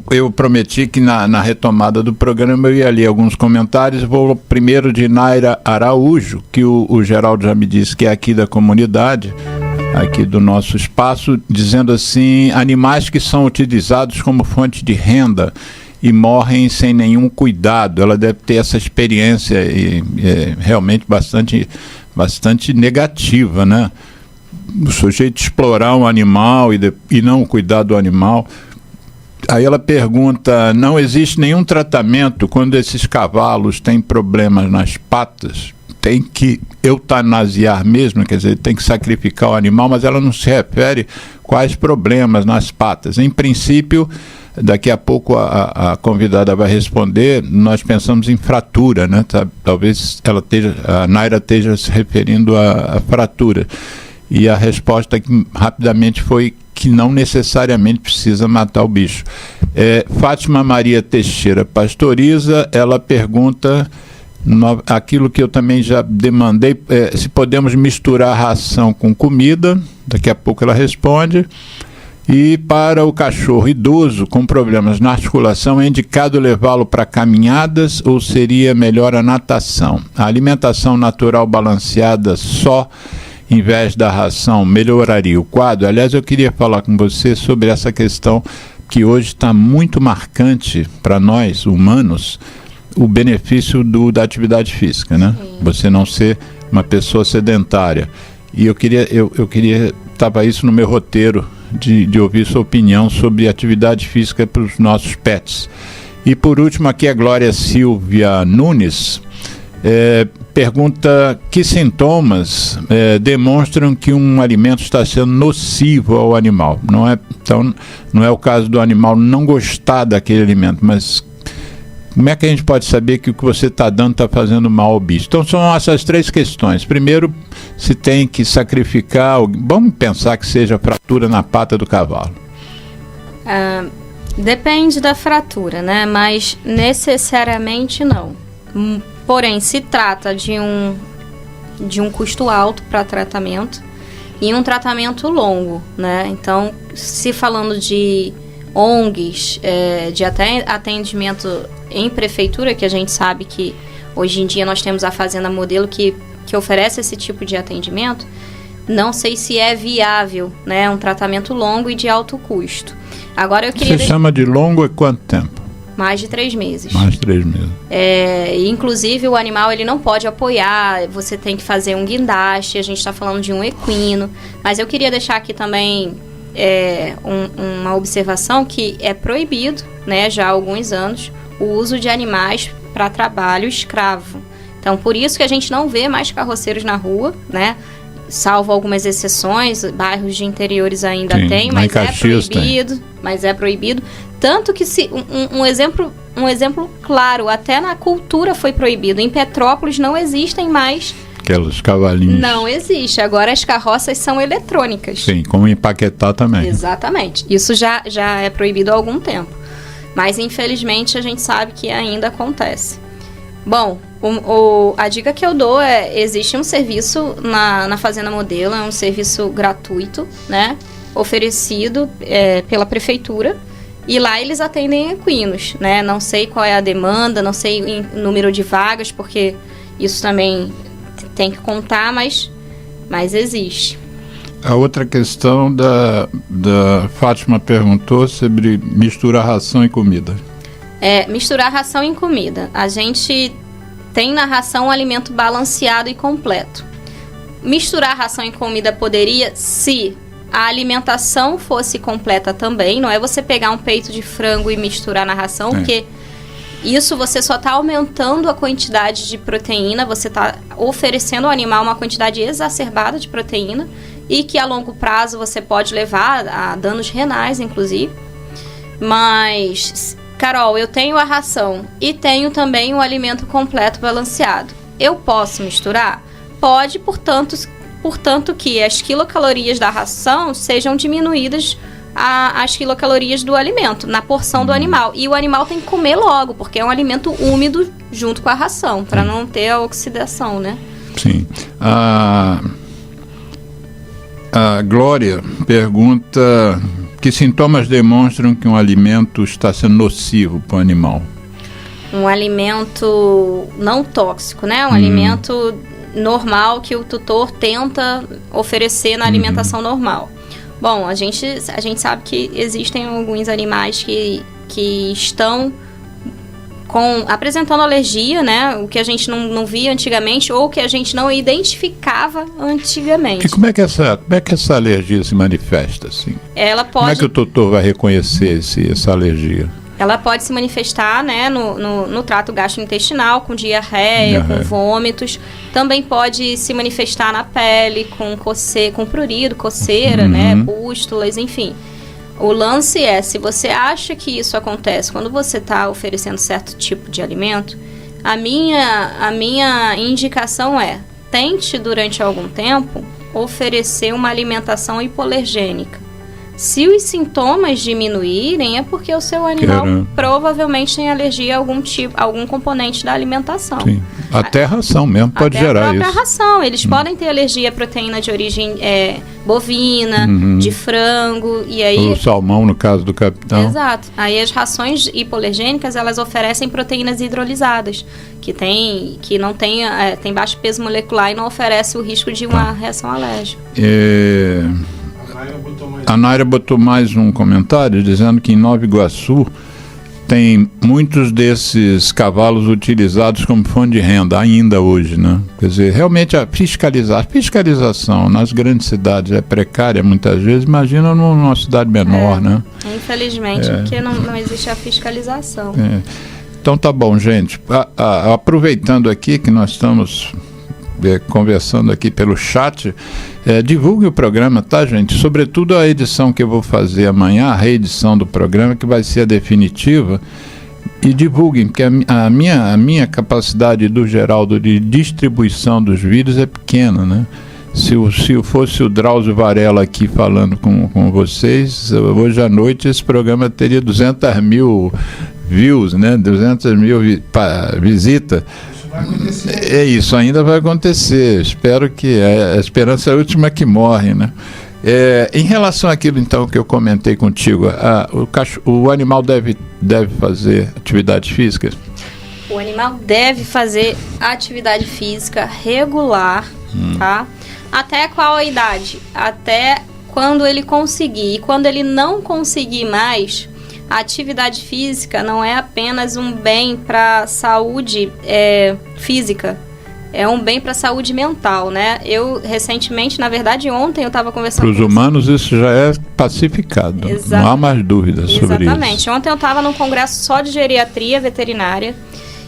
Speaker 3: Eu prometi que na retomada do programa eu ia ler alguns comentários. Vou primeiro de Naira Araújo, que o Geraldo já me disse que é aqui da comunidade, aqui do nosso espaço, dizendo assim: animais que são utilizados como fonte de renda e morrem sem nenhum cuidado. Ela deve ter essa experiência e realmente bastante negativa, né? o sujeito explorar um animal e não cuidar do animal. Aí ela pergunta, não existe nenhum tratamento quando esses cavalos têm problemas nas patas? Tem que eutanasiar mesmo, quer dizer, tem que sacrificar o animal, mas ela não se refere quais problemas nas patas. Em princípio, daqui a pouco a convidada vai responder, nós pensamos em fratura, né? Talvez a Naira esteja se referindo a fratura. E a resposta rapidamente foi que não necessariamente precisa matar o bicho. Fátima Maria Teixeira Pastoriza, ela pergunta aquilo que eu também já demandei, se podemos misturar ração com comida, daqui a pouco ela responde. E para o cachorro idoso com problemas na articulação, é indicado levá-lo para caminhadas ou seria melhor a natação? A alimentação natural balanceada só, em vez da ração, melhoraria o quadro? Aliás, eu queria falar com você sobre essa questão que hoje está muito marcante para nós, humanos, o benefício da atividade física, né? Você não ser uma pessoa sedentária. E eu queria estava isso no meu roteiro de ouvir sua opinião sobre atividade física para os nossos pets. E por último aqui a Glória Silvia Nunes pergunta que sintomas demonstram que um alimento está sendo nocivo ao animal. Então, não é o caso do animal não gostar daquele alimento, mas como é que a gente pode saber que o que você está dando está fazendo mal ao bicho? Então são essas três questões. Primeiro, se tem que sacrificar, vamos pensar que seja fratura na pata do cavalo.
Speaker 1: Depende da fratura, né? Mas necessariamente não. Porém, se trata de um custo alto para tratamento e um tratamento longo, né? Então, se falando de ONGs, de até atendimento em prefeitura, que a gente sabe que hoje em dia nós temos a Fazenda Modelo que oferece esse tipo de atendimento, não sei se é viável, né? Um tratamento longo e de alto custo. Agora eu queria...
Speaker 3: Você chama de longo há quanto tempo?
Speaker 1: Mais de 3 meses.
Speaker 3: Mais de 3 meses.
Speaker 1: Inclusive o animal ele não pode apoiar, você tem que fazer um guindaste, a gente está falando de um equino, mas eu queria deixar aqui também uma observação que é proibido, né, já há alguns anos, o uso de animais para trabalho escravo. Então, por isso que a gente não vê mais carroceiros na rua, né? Salvo algumas exceções, bairros de interiores ainda tem, mas é proibido. Mas é proibido. Tanto que um exemplo claro, até na cultura foi proibido. Em Petrópolis não existem mais
Speaker 3: aqueles cavalinhos.
Speaker 1: Não existe. Agora as carroças são eletrônicas.
Speaker 3: Sim, como em Paquetá também.
Speaker 1: Exatamente. Isso já é proibido há algum tempo. Mas infelizmente a gente sabe que ainda acontece. Bom, a dica que eu dou existe um serviço na Fazenda Modelo, é um serviço gratuito, né? Oferecido pela prefeitura. E lá eles atendem equinos, né? Não sei qual é a demanda, não sei o número de vagas, porque isso também tem que contar, mas existe.
Speaker 3: A outra questão da Fátima perguntou sobre misturar ração e comida.
Speaker 1: Misturar ração e comida. A gente tem na ração um alimento balanceado e completo. Misturar ração e comida poderia, se a alimentação fosse completa também. Não é você pegar um peito de frango e misturar na ração, porque isso você só está aumentando a quantidade de proteína, você está oferecendo ao animal uma quantidade exacerbada de proteína e que a longo prazo você pode levar a danos renais, inclusive. Mas, Carol, eu tenho a ração e tenho também um alimento completo balanceado. Eu posso misturar? Pode, portanto que as quilocalorias da ração sejam diminuídas as quilocalorias do alimento, na porção do animal. E o animal tem que comer logo, porque é um alimento úmido junto com a ração, para não ter a oxidação, né?
Speaker 3: Sim. A Glória pergunta que sintomas demonstram que um alimento está sendo nocivo para o animal.
Speaker 1: Um alimento não tóxico, né? Um alimento normal que o tutor tenta oferecer na alimentação normal. Bom, a gente sabe que existem alguns animais que estão apresentando alergia, né? O que a gente não via antigamente ou que a gente não identificava antigamente.
Speaker 3: E como é que essa alergia se manifesta, assim?
Speaker 1: Ela pode...
Speaker 3: Como é que o doutor vai reconhecer essa alergia?
Speaker 1: Ela pode se manifestar, né, no trato gastrointestinal, com diarreia, com vômitos. Também pode se manifestar na pele, com prurido, coceira, né, pústulas, enfim. O lance é, se você acha que isso acontece quando você está oferecendo certo tipo de alimento, a minha indicação é, tente durante algum tempo oferecer uma alimentação hipoalergênica. Se os sintomas diminuírem, é porque o seu animal provavelmente tem alergia a algum componente da alimentação.
Speaker 3: Sim. Até a ração mesmo pode gerar isso. Até a própria
Speaker 1: ração. Eles podem ter alergia a proteína de origem bovina, de frango, e aí...
Speaker 3: O salmão, no caso do capitão.
Speaker 1: Exato. Aí as rações hipoalergênicas, elas oferecem proteínas hidrolisadas, tem baixo peso molecular e não oferece o risco de uma reação alérgica.
Speaker 3: A Naira botou mais um comentário dizendo que em Nova Iguaçu tem muitos desses cavalos utilizados como fonte de renda ainda hoje, né? Quer dizer, realmente a fiscalização nas grandes cidades é precária muitas vezes, imagina numa cidade menor, né?
Speaker 1: Infelizmente, porque não existe a fiscalização.
Speaker 3: Então tá bom, gente. Aproveitando aqui que nós estamos conversando aqui pelo chat, divulgue o programa, tá, gente? Sobretudo a edição que eu vou fazer amanhã, a reedição do programa, que vai ser a definitiva, e divulguem, porque a minha capacidade do Geraldo de distribuição dos vídeos é pequena, né? Se fosse o Drauzio Varela aqui falando com vocês, hoje à noite esse programa teria 200 mil views, né? 200 mil visitas. Isso ainda vai acontecer. Espero que a esperança é a última que morre, né? Em relação àquilo então que eu comentei contigo, o animal deve fazer atividade física?
Speaker 1: O animal deve fazer atividade física regular, tá? Até qual a idade? Até quando ele conseguir. E quando ele não conseguir mais, a atividade física não é apenas um bem para a saúde física, é um bem para a saúde mental, né? Eu, recentemente, na verdade, ontem eu estava conversando
Speaker 3: com... Para os humanos isso já é pacificado, não há mais dúvidas sobre isso.
Speaker 1: Exatamente. Ontem eu estava num congresso só de geriatria veterinária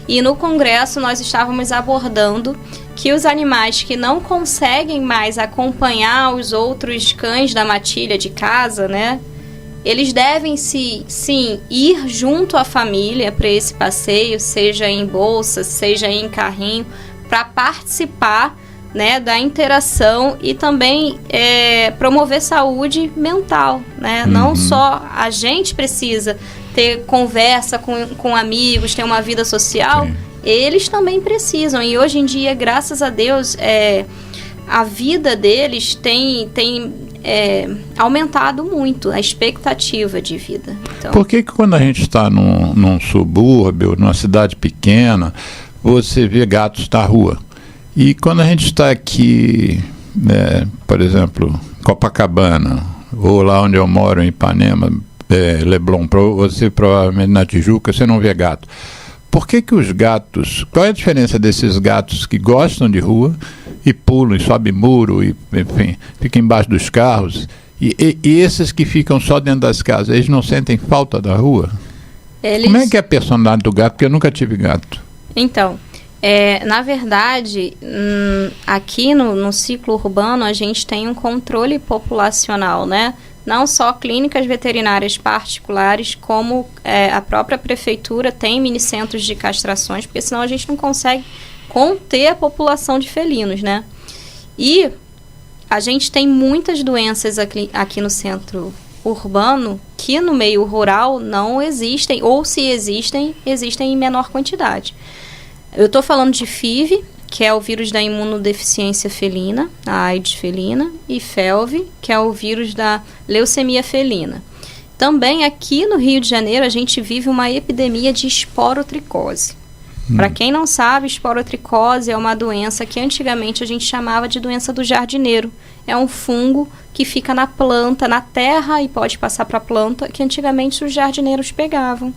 Speaker 1: e no congresso nós estávamos abordando que os animais que não conseguem mais acompanhar os outros cães da matilha de casa, né? Eles devem sim ir junto à família para esse passeio, seja em bolsa, seja em carrinho, para participar, né, da interação e também promover saúde mental, né? Não só a gente precisa ter conversa com amigos, ter uma vida social, eles também precisam. E hoje em dia, graças a Deus, a vida deles tem aumentado muito, a expectativa de vida. Então,
Speaker 3: por que quando a gente está num subúrbio, numa cidade pequena, você vê gatos na rua? E quando a gente está aqui, por exemplo, Copacabana, ou lá onde eu moro, em Ipanema, Leblon, você provavelmente na Tijuca, você não vê gato. Por que os gatos... Qual é a diferença desses gatos que gostam de rua e pulam, e sobem muro, e, enfim, ficam embaixo dos carros, e esses que ficam só dentro das casas, eles não sentem falta da rua? Como é que é a personalidade do gato? Porque eu nunca tive gato.
Speaker 1: Então, na verdade, aqui no ciclo urbano, a gente tem um controle populacional, né? Não só clínicas veterinárias particulares, como a própria prefeitura tem minicentros de castrações, porque senão a gente não consegue conter a população de felinos, né? E a gente tem muitas doenças aqui no centro urbano que no meio rural não existem, ou se existem em menor quantidade. Eu estou falando de FIV, que é o vírus da imunodeficiência felina, a AIDS felina, e FeLV, que é o vírus da leucemia felina. Também aqui no Rio de Janeiro a gente vive uma epidemia de esporotricose. Para quem não sabe, esporotricose é uma doença que antigamente a gente chamava de doença do jardineiro. É um fungo que fica na planta, na terra, e pode passar para a planta, que antigamente os jardineiros pegavam.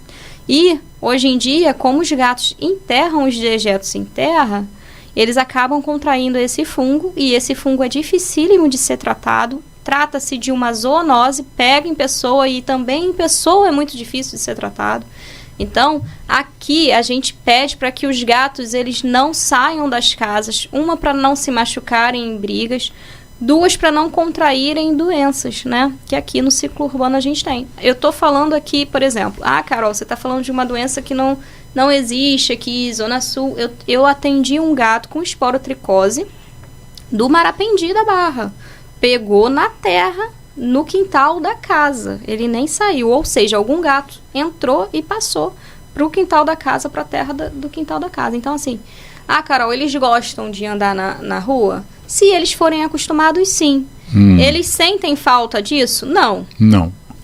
Speaker 1: E, hoje em dia, como os gatos enterram os dejetos em terra, eles acabam contraindo esse fungo, e esse fungo é dificílimo de ser tratado. Trata-se de uma zoonose, pega em pessoa, e também em pessoa é muito difícil de ser tratado. Então, aqui a gente pede para que os gatos eles não saiam das casas, uma para não se machucarem em brigas, duas para não contraírem doenças, né? Que aqui no ciclo urbano a gente tem. Eu estou falando aqui, por exemplo, Carol, você está falando de uma doença que não existe aqui, Zona Sul. Eu atendi um gato com esporotricose do Marapendi da Barra. Pegou na terra, no quintal da casa. Ele nem saiu, ou seja, algum gato entrou e passou para o quintal da casa, para a terra do quintal da casa. Então, assim, Carol, eles gostam de andar na rua? Se eles forem acostumados, sim. Eles sentem falta disso? Não.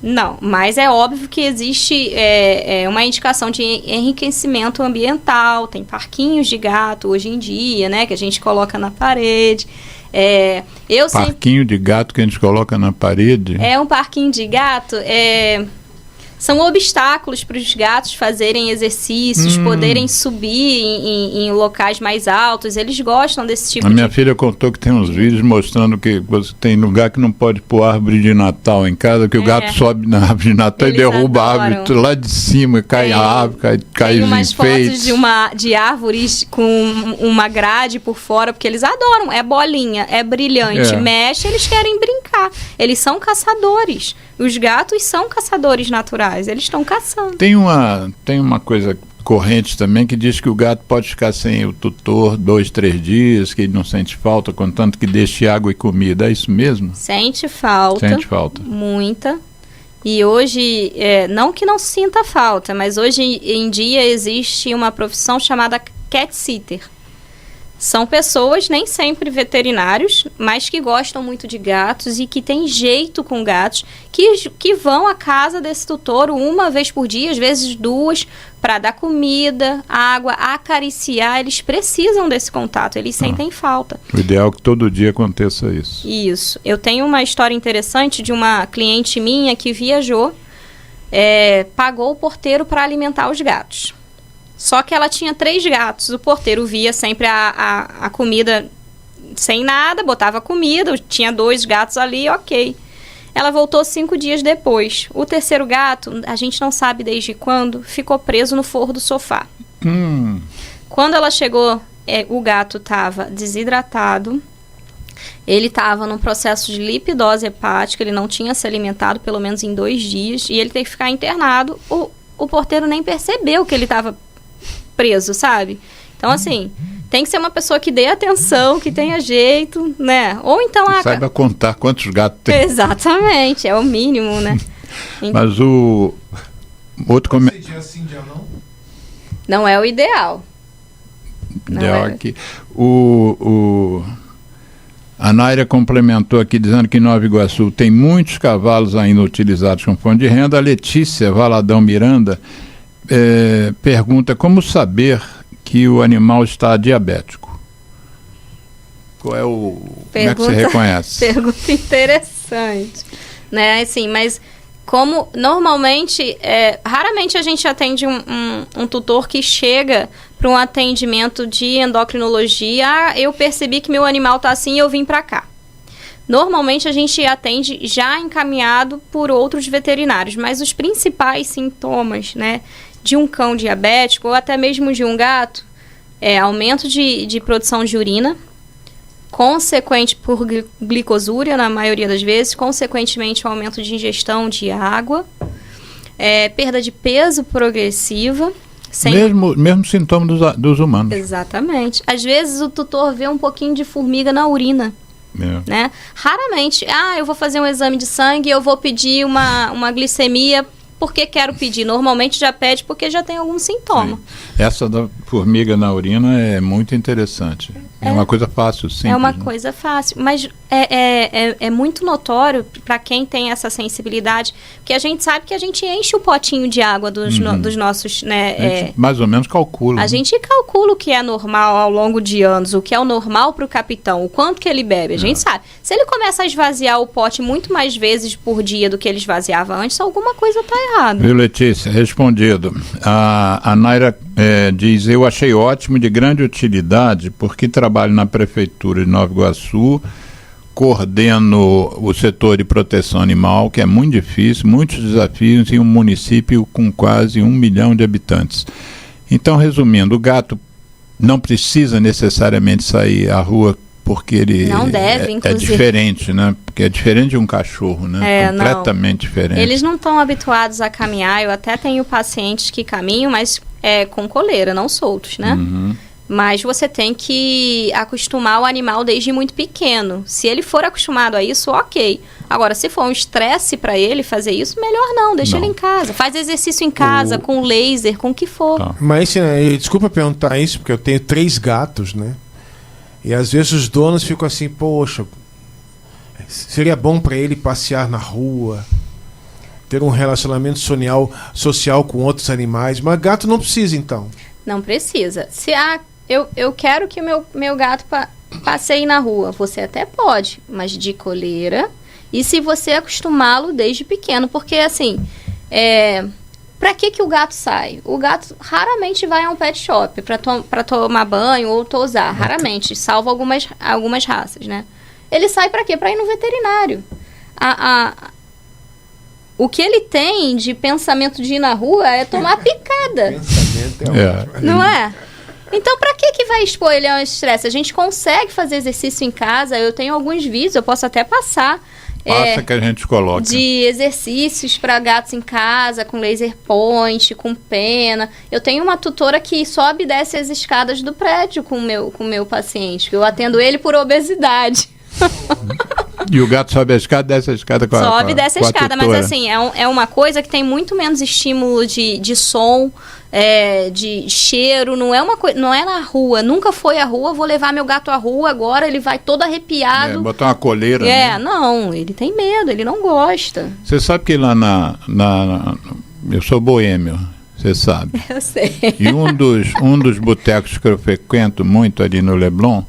Speaker 1: Não, mas é óbvio que existe uma indicação de enriquecimento ambiental. Tem parquinhos de gato hoje em dia, né, que a gente coloca na parede.
Speaker 3: Parquinho de gato que a gente coloca na parede?
Speaker 1: É um parquinho de gato, são obstáculos para os gatos fazerem exercícios, poderem subir em locais mais altos. Eles gostam desse tipo de...
Speaker 3: A minha filha contou que tem uns vídeos mostrando que você tem lugar que não pode pôr árvore de Natal em casa, que o gato sobe na árvore de Natal e derruba a árvore lá de cima, e cai a árvore, cai os enfeites.
Speaker 1: Tem umas fotos de árvores com uma grade por fora, porque eles adoram. É bolinha, é brilhante, mexe, eles querem brincar. Eles são caçadores. Os gatos são caçadores naturais, eles estão caçando.
Speaker 3: Tem uma coisa corrente também que diz que o gato pode ficar sem o tutor 2, 3 dias, que ele não sente falta, contanto que deixe água e comida. É isso mesmo?
Speaker 1: Sente falta.
Speaker 3: Sente falta.
Speaker 1: Muita. E hoje, não que não sinta falta, mas hoje em dia existe uma profissão chamada cat sitter. São pessoas, nem sempre veterinários, mas que gostam muito de gatos e que têm jeito com gatos, que vão à casa desse tutor uma vez por dia, às vezes 2, para dar comida, água, acariciar. Eles precisam desse contato, eles sentem falta.
Speaker 3: O ideal é que todo dia aconteça isso.
Speaker 1: Isso. Eu tenho uma história interessante de uma cliente minha que viajou, pagou o porteiro para alimentar os gatos. Só que ela tinha 3 gatos. O porteiro via sempre a comida sem nada, botava comida, tinha 2 gatos ali, ok. Ela voltou 5 dias depois. O terceiro gato, a gente não sabe desde quando, ficou preso no forro do sofá. Quando ela chegou, o gato estava desidratado, ele estava num processo de lipidose hepática, ele não tinha se alimentado pelo menos em 2 dias, e ele teve que ficar internado. O porteiro nem percebeu que ele estava preso, sabe? Então, assim, tem que ser uma pessoa que dê atenção, que tenha jeito, né? Ou então...
Speaker 3: saiba contar quantos gatos tem.
Speaker 1: Exatamente, é o mínimo, né?
Speaker 3: Mas o outro
Speaker 4: Dia sim, dia não?
Speaker 1: Não é o ideal.
Speaker 3: Ideal aqui. A Naira complementou aqui dizendo que em Nova Iguaçu tem muitos cavalos ainda utilizados como fonte de renda. A Letícia Valadão Miranda pergunta como saber que o animal está diabético. Como é que você reconhece?
Speaker 1: Pergunta interessante, né? Assim, mas como normalmente, raramente a gente atende um tutor que chega para um atendimento de endocrinologia. Eu percebi que meu animal está assim e eu vim para cá. Normalmente a gente atende já encaminhado por outros veterinários, mas os principais sintomas, né, de um cão diabético ou até mesmo de um gato é aumento de produção de urina, consequente por glicosúria na maioria das vezes, consequentemente um aumento de ingestão de água, perda de peso progressiva.
Speaker 3: Mesmo sintoma dos humanos.
Speaker 1: Exatamente. Às vezes o tutor vê um pouquinho de formiga na urina. Né? Raramente, eu vou fazer um exame de sangue, eu vou pedir uma glicemia porque quero pedir. Normalmente já pede porque já tem algum sintoma.
Speaker 3: Sim. Essa da formiga na urina é muito interessante. É uma coisa fácil, simples.
Speaker 1: É uma coisa fácil, mas é muito notório para quem tem essa sensibilidade, porque a gente sabe que a gente enche o potinho de água dos nossos, né?
Speaker 3: A gente mais ou menos calcula.
Speaker 1: A gente calcula o que é normal ao longo de anos, o que é o normal para o capitão, o quanto que ele bebe, a gente sabe. Se ele começa a esvaziar o pote muito mais vezes por dia do que ele esvaziava antes, alguma coisa está errada.
Speaker 3: Viu, Letícia? Respondido. A Naira diz: eu achei ótimo, de grande utilidade, porque trabalho na Prefeitura de Nova Iguaçu, coordeno o setor de proteção animal, que é muito difícil, muitos desafios em um município com quase 1 milhão de habitantes. Então, resumindo, o gato não precisa necessariamente sair à rua, porque ele
Speaker 1: não deve,
Speaker 3: é diferente, né? Porque é diferente de um cachorro, né? Completamente diferente.
Speaker 1: Eles não estão habituados a caminhar. Eu até tenho pacientes que caminham, mas com coleira, não soltos, né? Mas você tem que acostumar o animal desde muito pequeno. Se ele for acostumado a isso, ok. Agora, se for um estresse para ele fazer isso, melhor não, deixa ele em casa. Faz exercício em casa, com laser, com o que for.
Speaker 3: Tá.
Speaker 5: Mas, desculpa perguntar isso, porque eu tenho 3 gatos, né? E às vezes os donos ficam assim, poxa, seria bom para ele passear na rua, ter um relacionamento social com outros animais, mas gato não precisa, então.
Speaker 1: Não precisa. Se eu quero que o meu gato passeie na rua, você até pode, mas de coleira, e se você acostumá-lo desde pequeno, porque assim, para que o gato sai? O gato raramente vai a um pet shop para tomar banho ou tosar, raramente, salvo algumas raças, né? Ele sai para quê? Para ir no veterinário. O que ele tem de pensamento de ir na rua é tomar picada.
Speaker 5: Pensamento
Speaker 1: não é? Então, para que vai expor ele a um estresse? A gente consegue fazer exercício em casa. Eu tenho alguns vídeos, eu posso até passar.
Speaker 3: Passa que a gente coloca.
Speaker 1: De exercícios para gatos em casa, com laser point, com pena. Eu tenho uma tutora que sobe e desce as escadas do prédio com o meu paciente. Eu atendo ele por obesidade.
Speaker 3: E o gato sobe a escada, desce a escada com a
Speaker 1: Sobe e desce a escada, mas assim, é uma coisa que tem muito menos estímulo de som, de cheiro, não é na rua, nunca foi à rua, vou levar meu gato à rua agora, ele vai todo arrepiado.
Speaker 3: Botar uma coleira. Né?
Speaker 1: Não, ele tem medo, ele não gosta.
Speaker 3: Você sabe que lá eu sou boêmio, você sabe.
Speaker 1: Eu sei.
Speaker 3: E um dos botecos que eu frequento muito ali no Leblon,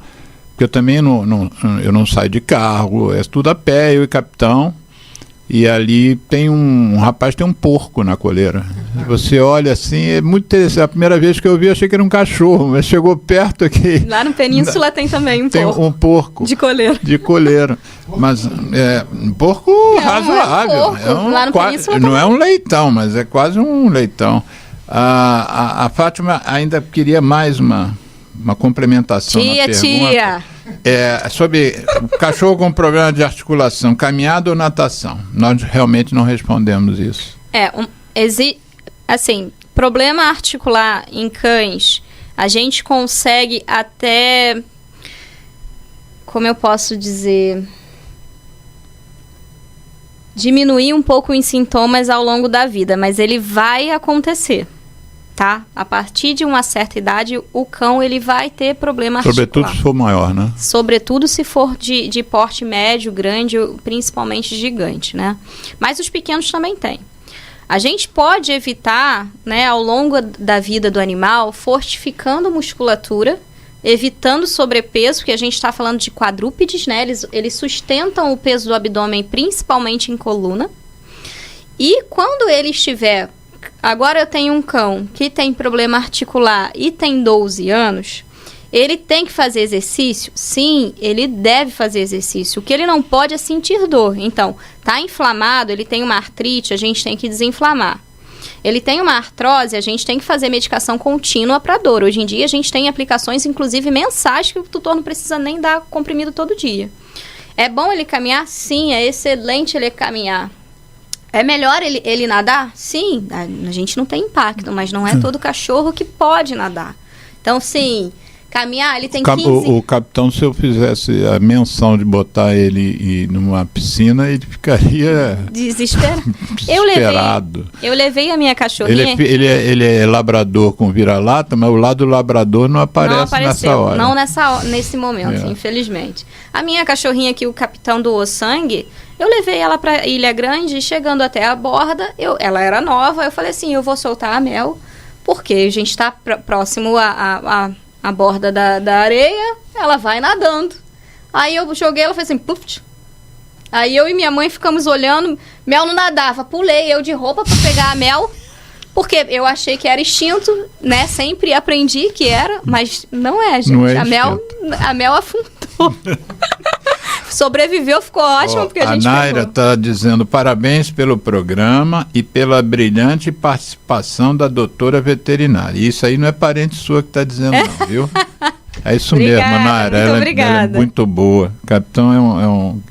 Speaker 3: porque eu também eu não saio de carro, é tudo a pé, eu e capitão. E ali tem um rapaz, tem um porco na coleira. Você olha assim, é muito interessante. A primeira vez que eu vi, achei que era um cachorro, mas chegou perto aqui.
Speaker 1: Lá no Península tem também
Speaker 3: tem
Speaker 1: porco.
Speaker 3: Um porco.
Speaker 1: De coleira.
Speaker 3: De coleira. Mas um porco razoável.
Speaker 1: Lá no Península
Speaker 3: não é um leitão, mas é quase um leitão. A Fátima ainda queria mais uma complementação na pergunta.
Speaker 1: Tia.
Speaker 3: Sobre o cachorro com problema de articulação, caminhada ou natação? Nós realmente não respondemos isso.
Speaker 1: Assim, problema articular em cães, a gente consegue até, como eu posso dizer, diminuir um pouco os sintomas ao longo da vida, mas ele vai acontecer. Tá? A partir de uma certa idade, o cão ele vai ter problema articular.
Speaker 3: Sobretudo se for maior, né?
Speaker 1: Sobretudo se for de porte médio, grande, principalmente gigante, né? Mas os pequenos também têm. A gente pode evitar, né, ao longo da vida do animal, fortificando musculatura, evitando sobrepeso, porque a gente está falando de quadrúpedes, né? Eles sustentam o peso do abdômen, principalmente em coluna. E quando ele estiver... Agora eu tenho um cão que tem problema articular e tem 12 anos, ele tem que fazer exercício? Sim, ele deve fazer exercício. O que ele não pode é sentir dor. Então, tá inflamado, ele tem uma artrite, a gente tem que desinflamar. Ele tem uma artrose, a gente tem que fazer medicação contínua para dor. Hoje em dia a gente tem aplicações, inclusive mensais, que o tutor não precisa nem dar comprimido todo dia. É bom ele caminhar? Sim, é excelente ele caminhar. É melhor ele nadar? Sim, a gente não tem impacto, mas não é todo cachorro que pode nadar. Então, sim, Caminhar, ele tem 15...
Speaker 3: O capitão, se eu fizesse a menção de botar ele numa piscina, ele ficaria desesperado.
Speaker 1: Eu levei a minha cachorrinha...
Speaker 3: Ele é labrador com vira-lata, mas o lado do labrador não aparece nessa hora.
Speaker 1: Não nesse momento, infelizmente. A minha cachorrinha que o capitão doou sangue, eu levei ela para Ilha Grande, e chegando até a borda, ela era nova, eu falei assim, eu vou soltar a Mel, porque a gente está próximo a borda da areia, ela vai nadando. Aí eu joguei, ela fez assim, puf. Aí eu e minha mãe ficamos olhando, Mel não nadava, pulei eu de roupa para pegar a Mel, porque eu achei que era instinto, né? Sempre aprendi que era, mas não é, gente.
Speaker 3: Não é
Speaker 1: a Mel afundou. Sobreviveu, ficou ótimo, porque a gente
Speaker 3: Naira está dizendo parabéns pelo programa e pela brilhante participação da doutora veterinária. Isso aí não é parente sua que está dizendo, não, viu? É isso mesmo, Naira. Ela é muito boa. O capitão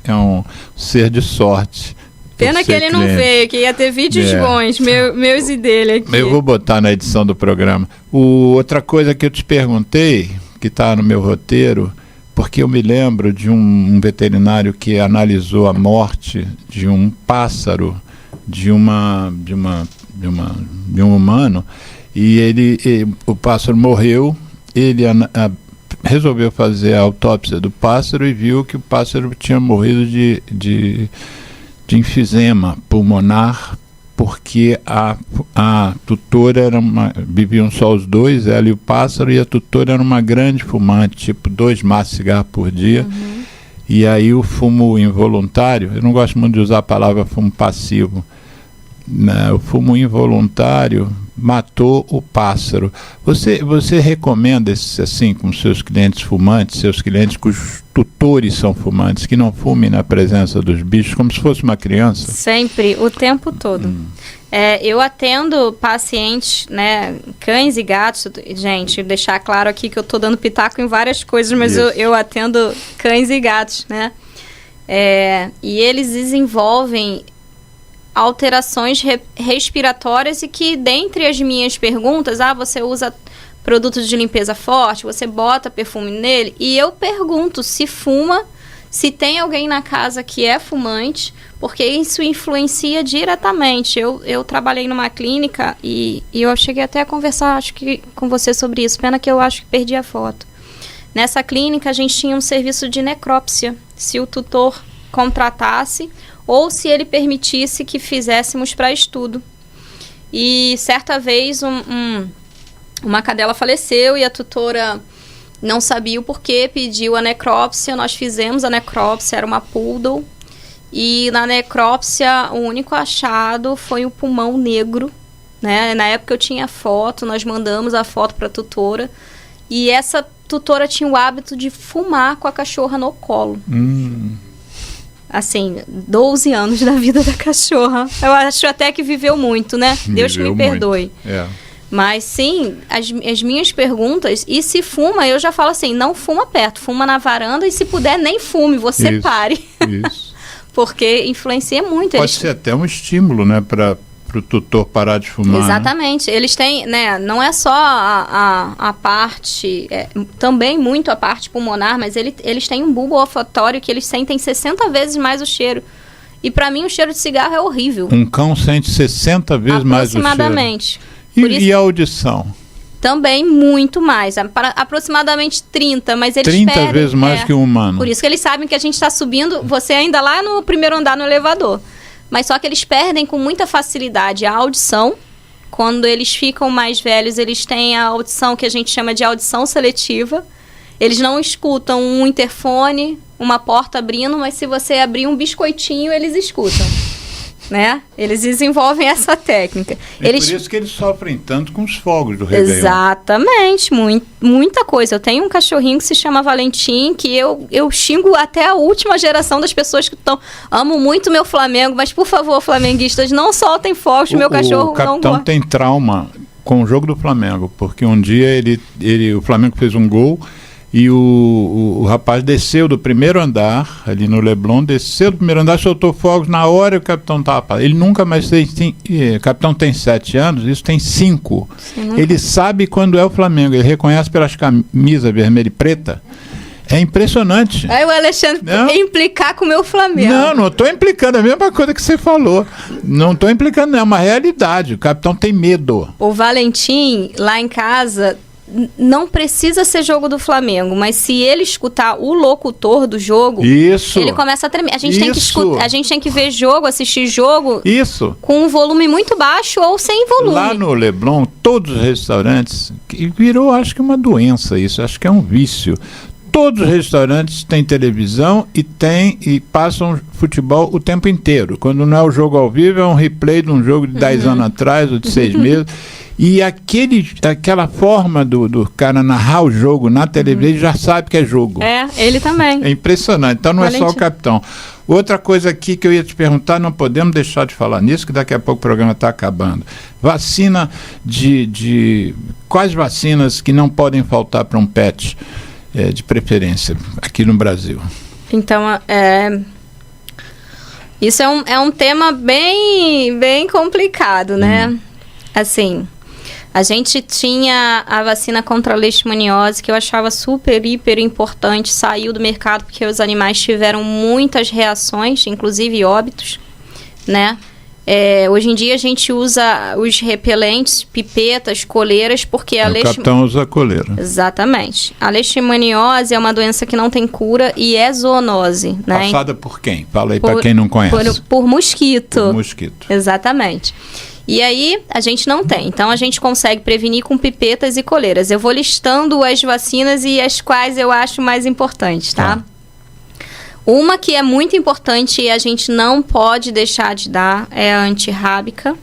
Speaker 3: é um ser de sorte.
Speaker 1: Pena que ele não veio, que ia ter vídeos bons, meus e dele aqui.
Speaker 3: Eu vou botar na edição do programa. Outra coisa que eu te perguntei, que está no meu roteiro, porque eu me lembro de um veterinário que analisou a morte de um pássaro de um humano, e o pássaro morreu, ele resolveu fazer a autópsia do pássaro e viu que o pássaro tinha morrido de enfisema pulmonar, porque a tutora viviam só os dois, ela e o pássaro, e a tutora era uma grande fumante, tipo 2 maços de cigarro por dia. E aí o fumo involuntário, eu não gosto muito de usar a palavra fumo passivo, né? O fumo involuntário matou o pássaro. Você recomenda assim com seus clientes fumantes, seus clientes cujos tutores são fumantes, que não fumem na presença dos bichos, como se fosse uma criança?
Speaker 1: Sempre, o tempo todo. Eu atendo pacientes, né, cães e gatos. Gente, deixar claro aqui que eu estou dando pitaco em várias coisas, mas eu atendo cães e gatos, né? E eles desenvolvem alterações respiratórias, e que dentre as minhas perguntas, você usa produtos de limpeza forte, você bota perfume nele, e eu pergunto se fuma, se tem alguém na casa que é fumante, porque isso influencia diretamente. Eu trabalhei numa clínica e eu cheguei até a conversar, acho que com você sobre isso, pena que eu acho que perdi a foto. Nessa clínica a gente tinha um serviço de necrópsia, se o tutor contratasse ou se ele permitisse que fizéssemos para estudo. E certa vez uma cadela faleceu e a tutora não sabia o porquê, pediu a necrópsia, nós fizemos a necrópsia, era uma poodle, e na necrópsia o único achado foi o pulmão negro, né? Na época eu tinha foto, nós mandamos a foto para a tutora, e essa tutora tinha o hábito de fumar com a cachorra no colo. Assim, 12 anos da vida da cachorra. Eu acho até que viveu muito, né? Deus que me perdoe. Mas sim, as minhas perguntas, e se fuma, eu já falo assim, não fuma perto, fuma na varanda, e se puder, nem fume, você pare. Isso. Porque influencia muito.
Speaker 3: Pode ser até um estímulo, né, para o tutor parar de fumar.
Speaker 1: Exatamente. Né? Eles têm, né, não é só a parte, também muito a parte pulmonar, mas eles têm um bulbo olfatório que eles sentem 60 vezes mais o cheiro. E para mim o cheiro de cigarro é horrível.
Speaker 3: Um cão sente 60 vezes mais o cheiro.
Speaker 1: Aproximadamente.
Speaker 3: E a audição?
Speaker 1: Também muito mais, aproximadamente 30, mas eles
Speaker 3: 30 vezes mais que um humano.
Speaker 1: Por isso que eles sabem que a gente está subindo, você ainda lá no primeiro andar no elevador. Mas só que eles perdem com muita facilidade a audição. Quando eles ficam mais velhos, eles têm a audição que a gente chama de audição seletiva. Eles não escutam um interfone, uma porta abrindo, mas se você abrir um biscoitinho, eles escutam. Né? Eles desenvolvem essa técnica.
Speaker 3: Por isso que eles sofrem tanto com os fogos do Réveillon.
Speaker 1: Exatamente, muita coisa. Eu tenho um cachorrinho que se chama Valentim, que eu xingo até a última geração das pessoas que amo muito meu Flamengo, mas por favor, flamenguistas, não soltem fogos, meu cachorro não gosta.
Speaker 3: O capitão tem trauma com o jogo do Flamengo, porque um dia o Flamengo fez um gol e o rapaz desceu do primeiro andar, ali no Leblon, desceu do primeiro andar, soltou fogos na hora e o capitão estava... Ele nunca mais o capitão tem 7 anos, isso tem 5. Ele sabe quando é o Flamengo, ele reconhece pelas camisas vermelha e preta. É impressionante.
Speaker 1: Aí o Alexandre implicar com o meu Flamengo.
Speaker 3: Não estou implicando, é a mesma coisa que você falou. Não estou implicando, é uma realidade. O capitão tem medo.
Speaker 1: O Valentim, lá em casa, não precisa ser jogo do Flamengo, mas se ele escutar o locutor do jogo, ele começa a tremer. A gente tem que ver jogo, assistir jogo com um volume muito baixo ou sem volume.
Speaker 3: Lá no Leblon, todos os restaurantes, virou, acho que uma doença isso, acho que é um vício. Todos os restaurantes têm televisão e passam futebol o tempo inteiro. Quando não é o jogo ao vivo, é um replay de um jogo de 10 anos atrás ou de 6 meses. E aquela forma do cara narrar o jogo na televisão, ele já sabe que é jogo.
Speaker 1: Ele também.
Speaker 3: É impressionante. Então não é só o capitão. Outra coisa aqui que eu ia te perguntar, não podemos deixar de falar nisso, que daqui a pouco o programa está acabando. Vacina quais vacinas que não podem faltar para um pet? De preferência aqui no Brasil.
Speaker 1: Então, isso é um tema bem complicado, né? Assim, a gente tinha a vacina contra a leishmaniose, que eu achava super, hiper importante, saiu do mercado porque os animais tiveram muitas reações, inclusive óbitos, né? Hoje em dia a gente usa os repelentes, pipetas, coleiras, porque a
Speaker 3: O capitão usa coleira.
Speaker 1: Exatamente. A leishmaniose é uma doença que não tem cura e é zoonose, né?
Speaker 3: Passada por quem? Fala aí para quem não conhece.
Speaker 1: Por mosquito.
Speaker 3: Por mosquito.
Speaker 1: Exatamente. E aí, a gente não tem. Então, a gente consegue prevenir com pipetas e coleiras. Eu vou listando as vacinas e as quais eu acho mais importantes, tá? Uma que é muito importante e a gente não pode deixar de dar é a antirrábica.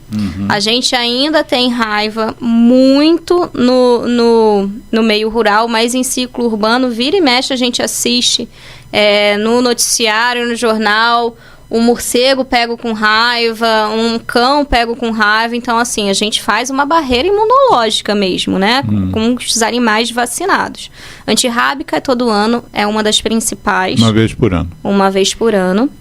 Speaker 1: A gente ainda tem raiva muito no meio rural, mas em ciclo urbano, vira e mexe, a gente assiste no noticiário, no jornal, um morcego pego com raiva, um cão pego com raiva. Então, assim, a gente faz uma barreira imunológica mesmo, né? Com os animais vacinados. Antirrábica todo ano, é uma das principais.
Speaker 3: Uma vez por ano.
Speaker 1: Uma vez por ano.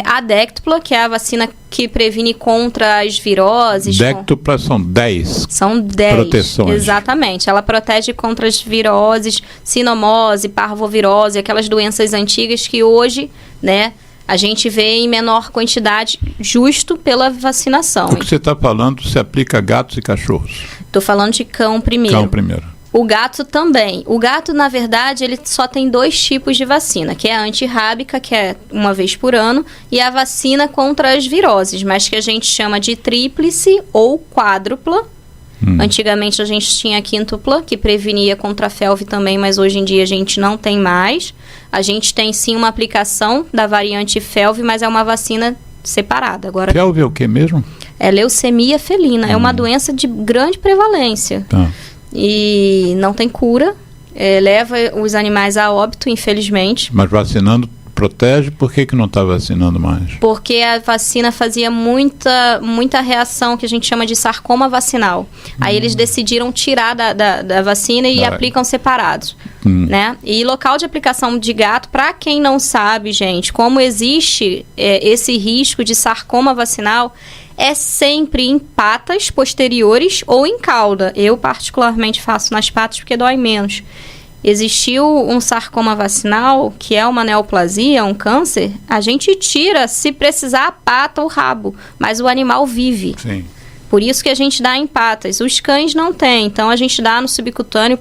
Speaker 1: A déctupla, que é a vacina que previne contra as viroses.
Speaker 3: Déctupla são 10.
Speaker 1: São 10
Speaker 3: proteções.
Speaker 1: Exatamente. Ela protege contra as viroses, sinomose, parvovirose, aquelas doenças antigas que hoje, né, a gente vê em menor quantidade, justo pela vacinação.
Speaker 3: O que você está falando se aplica a gatos e cachorros?
Speaker 1: Estou falando de cão primeiro.
Speaker 3: Cão primeiro.
Speaker 1: O gato também. O gato, na verdade, ele só tem 2 tipos de vacina, que é a antirrábica, que é uma vez por ano, e a vacina contra as viroses, mas que a gente chama de tríplice ou quádrupla. Antigamente a gente tinha a quíntupla, que prevenia contra a felve também, mas hoje em dia a gente não tem mais. A gente tem sim uma aplicação da variante felve, mas é uma vacina separada. Agora,
Speaker 3: felve é o que mesmo?
Speaker 1: É leucemia felina, é uma doença de grande prevalência. E não tem cura, leva os animais a óbito, infelizmente.
Speaker 3: Mas vacinando protege, por que não está vacinando mais?
Speaker 1: Porque a vacina fazia muita reação, que a gente chama de sarcoma vacinal. Aí eles decidiram tirar da vacina e aplicam separados. Né? E local de aplicação de gato, para quem não sabe, gente, como existe esse risco de sarcoma vacinal, é sempre em patas posteriores ou em cauda. Eu particularmente faço nas patas porque dói menos. Existiu um sarcoma vacinal, que é uma neoplasia, um câncer, a gente tira, se precisar, a pata ou o rabo, mas o animal vive.
Speaker 3: Sim.
Speaker 1: Por isso que a gente dá em patas. Os cães não têm, então a gente dá no subcutâneo,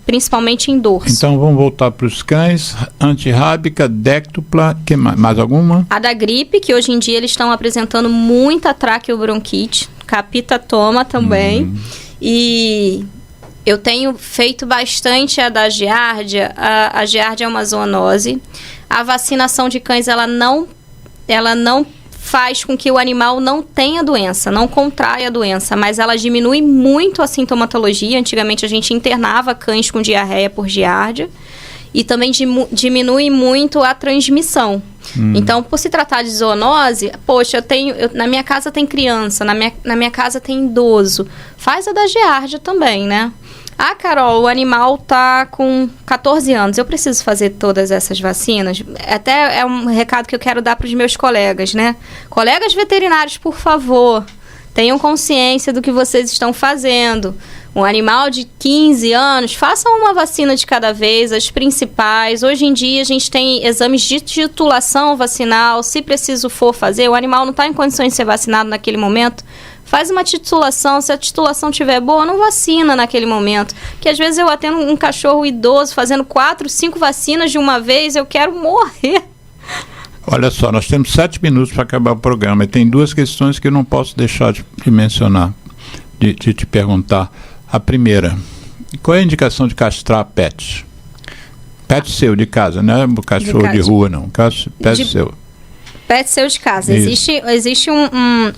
Speaker 1: principalmente em dorso.
Speaker 3: Então vamos voltar para os cães. Antirrábica, déctupla, que mais alguma?
Speaker 1: A da gripe, que hoje em dia eles estão apresentando muita traqueobronquite, capitatoma também, e eu tenho feito bastante a da giardia. A giardia é uma zoonose. A vacinação de cães, ela não faz com que o animal não tenha doença, não contraia a doença, mas ela diminui muito a sintomatologia. Antigamente a gente internava cães com diarreia por giardia e também diminui muito a transmissão. Então, por se tratar de zoonose, poxa, na minha casa tem criança, na minha casa tem idoso. Faz a da giardia também, né? Ah, Carol, o animal tá com 14 anos, eu preciso fazer todas essas vacinas? Até é um recado que eu quero dar para os meus colegas, né? Colegas veterinários, por favor, tenham consciência do que vocês estão fazendo. Um animal de 15 anos, façam uma vacina de cada vez, as principais. Hoje em dia a gente tem exames de titulação vacinal, se preciso for fazer, o animal não está em condições de ser vacinado naquele momento, faz uma titulação, se a titulação estiver boa, não vacina naquele momento. Porque às vezes eu atendo um cachorro idoso fazendo 4, 5 vacinas de uma vez, eu quero morrer.
Speaker 3: Olha só, nós temos 7 minutos para acabar o programa e tem 2 questões que eu não posso deixar de mencionar, de te perguntar. A primeira, qual é a indicação de castrar pet? Pet seu, de casa, não é cachorro de rua, não. Pet seu.
Speaker 1: Pet seu de casa. Existe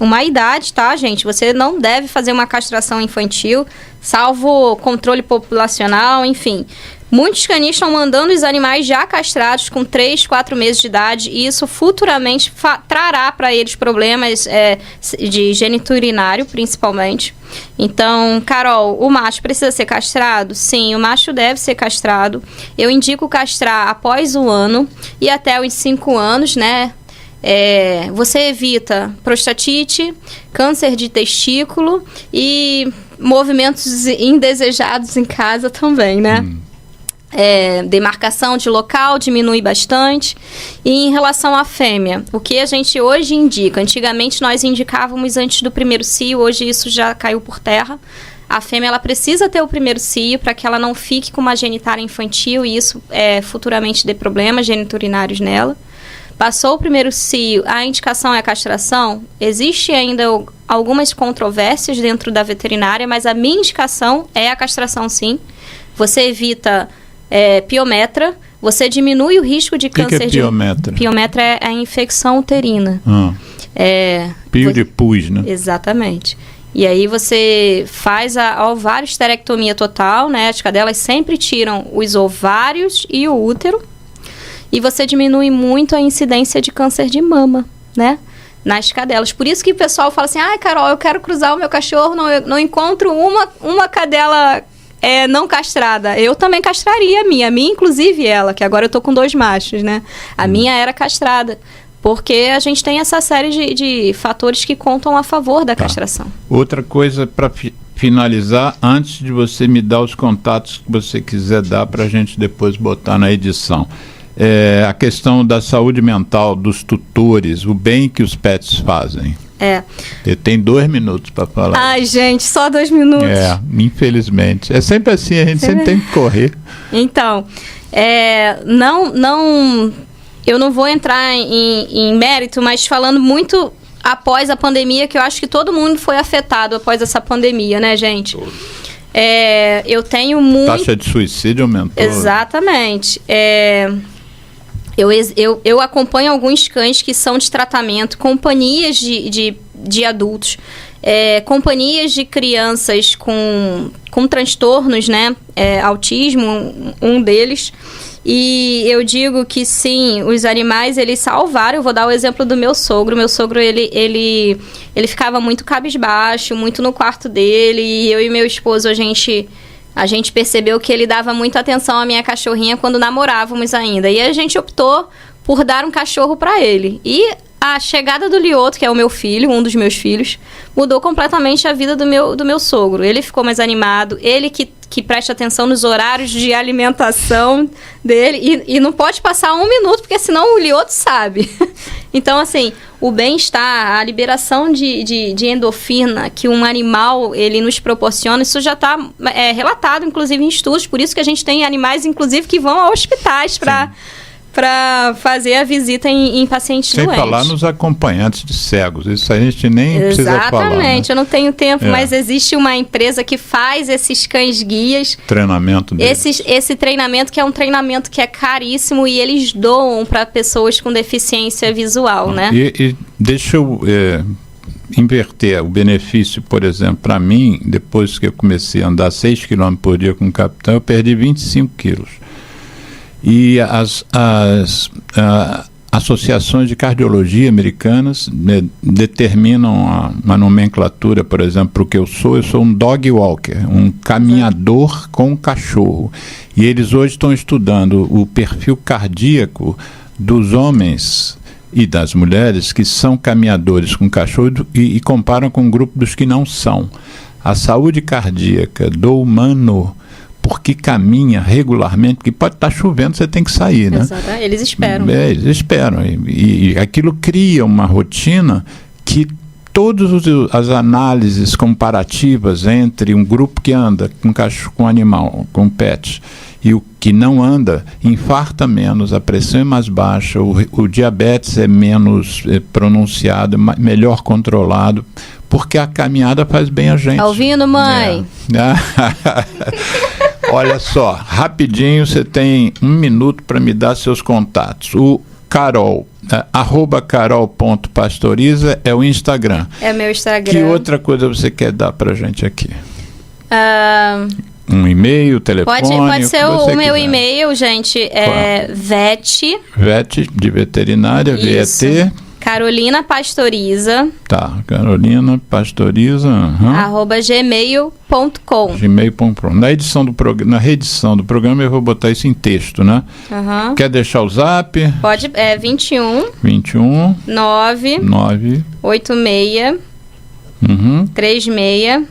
Speaker 1: uma idade, tá, gente? Você não deve fazer uma castração infantil, salvo controle populacional, enfim. Muitos canis estão mandando os animais já castrados com 3, 4 meses de idade e isso futuramente trará para eles problemas de geniturinário, principalmente. Então, Carol, o macho precisa ser castrado? Sim, o macho deve ser castrado. Eu indico castrar após o ano e até os 5 anos, né? Você evita prostatite, câncer de testículo e movimentos indesejados em casa também, né? Demarcação de local diminui bastante. E em relação à fêmea, o que a gente hoje indica? Antigamente nós indicávamos antes do primeiro cio, hoje isso já caiu por terra. A fêmea ela precisa ter o primeiro cio para que ela não fique com uma genitália infantil e isso futuramente dê problemas geniturinários nela. Passou o primeiro cio, a indicação é a castração. Existe ainda algumas controvérsias dentro da veterinária, mas a minha indicação é a castração, sim. Você evita piometra, você diminui o risco de câncer.
Speaker 3: Que é piometra?
Speaker 1: Piometra é a infecção uterina.
Speaker 3: Pio de pus, né?
Speaker 1: Exatamente. E aí você faz a ovarioesterectomia total, né? As cadelas sempre tiram os ovários e o útero. E você diminui muito a incidência de câncer de mama, né? Nas cadelas. Por isso que o pessoal fala assim, Carol, eu quero cruzar o meu cachorro, não encontro uma cadela não castrada. Eu também castraria a minha inclusive ela, que agora eu tô com 2 machos, né? A minha era castrada. Porque a gente tem essa série de fatores que contam a favor da castração.
Speaker 3: Outra coisa para finalizar, antes de você me dar os contatos que você quiser dar para a gente depois botar na edição. A questão da saúde mental dos tutores, o bem que os pets fazem. Tem 2 minutos para falar.
Speaker 1: Ai, gente, só 2 minutos.
Speaker 3: Infelizmente. É sempre assim, a gente sempre tem que correr.
Speaker 1: Então, eu não vou entrar em mérito, mas falando muito após a pandemia, que eu acho que todo mundo foi afetado após essa pandemia, né, gente? Eu tenho muito...
Speaker 3: Taxa de suicídio aumentou.
Speaker 1: Exatamente. Eu acompanho alguns cães que são de tratamento, companhias de adultos, companhias de crianças com transtornos, né? Autismo, um deles. E eu digo que sim, os animais, eles salvaram. Eu vou dar o exemplo do meu sogro. Meu sogro, ele ficava muito cabisbaixo, muito no quarto dele. E eu e meu esposo, a gente percebeu que ele dava muita atenção à minha cachorrinha quando namorávamos ainda. E a gente optou por dar um cachorro para ele. E a chegada do Lioto, que é o meu filho, um dos meus filhos, mudou completamente a vida do meu sogro. Ele ficou mais animado, ele que presta atenção nos horários de alimentação dele. E não pode passar 1 minuto, porque senão o Lioto sabe. Então, assim, o bem-estar, a liberação de endorfina que um animal ele nos proporciona, isso já está relatado, inclusive, em estudos. Por isso que a gente tem animais, inclusive, que vão a hospitais para fazer a visita em pacientes doentes.
Speaker 3: Sem falar nos acompanhantes de cegos, isso a gente nem precisa falar.
Speaker 1: Exatamente, eu não tenho tempo, mas existe uma empresa que faz esses cães-guias.
Speaker 3: Treinamento deles.
Speaker 1: Esse treinamento que é um treinamento que é caríssimo e eles doam para pessoas com deficiência visual, né?
Speaker 3: E deixa eu inverter o benefício, por exemplo, para mim, depois que eu comecei a andar 6 km por dia com o capitão, eu perdi 25 quilos. E associações de cardiologia americanas determinam uma nomenclatura, por exemplo, para o que eu sou um dog walker, um caminhador com cachorro. E eles hoje estão estudando o perfil cardíaco dos homens e das mulheres que são caminhadores com cachorro e comparam com o grupo dos que não são. A saúde cardíaca do humano, porque caminha regularmente, porque pode estar chovendo, você tem que sair, né?
Speaker 1: Exato. Eles esperam.
Speaker 3: Eles esperam. E aquilo cria uma rotina que todas as análises comparativas entre um grupo que anda com cachorro, com animal, com pet, e o que não anda, infarta menos, a pressão é mais baixa, o diabetes é menos pronunciado, melhor controlado, porque a caminhada faz bem a gente.
Speaker 1: Tá ouvindo, mãe?
Speaker 3: Olha só, rapidinho, você tem 1 minuto para me dar seus contatos. O Carol, @carol.pastoriza é o Instagram.
Speaker 1: É meu Instagram.
Speaker 3: Que outra coisa você quer dar pra gente aqui? Um e-mail, telefone?
Speaker 1: Pode ser o meu e-mail, gente. É VET
Speaker 3: de veterinária,
Speaker 1: isso.
Speaker 3: VET.
Speaker 1: Carolina Pastoriza.
Speaker 3: Tá, Carolina Pastoriza.
Speaker 1: @gmail.com.
Speaker 3: gmail.com. Na reedição do programa eu vou botar isso em texto, né? Quer deixar o zap?
Speaker 1: Pode, 21
Speaker 3: 9
Speaker 1: 86 36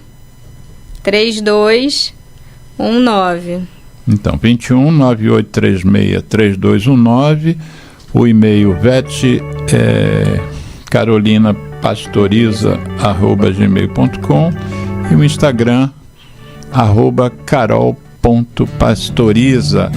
Speaker 1: 3219.
Speaker 3: Então, 21 9836 3219. O e-mail carolinapastoriza@gmail.com e o Instagram @carol.pastoriza.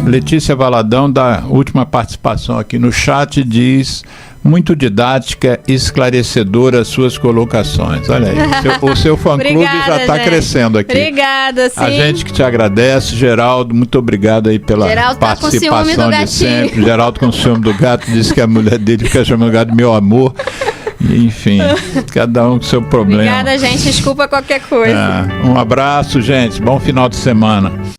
Speaker 3: Letícia Valadão, da última participação aqui no chat, diz: muito didática e esclarecedora as suas colocações. Olha aí, o seu fã-clube já está crescendo aqui.
Speaker 1: Obrigada, sim.
Speaker 3: A gente que te agradece. Geraldo, muito obrigado aí pela participação de sempre. Geraldo com ciúme do gato, disse que a mulher dele fica chamando o gato de meu amor. Enfim, cada um com seu problema.
Speaker 1: Obrigada, gente. Desculpa qualquer coisa.
Speaker 3: Um abraço, gente. Bom final de semana.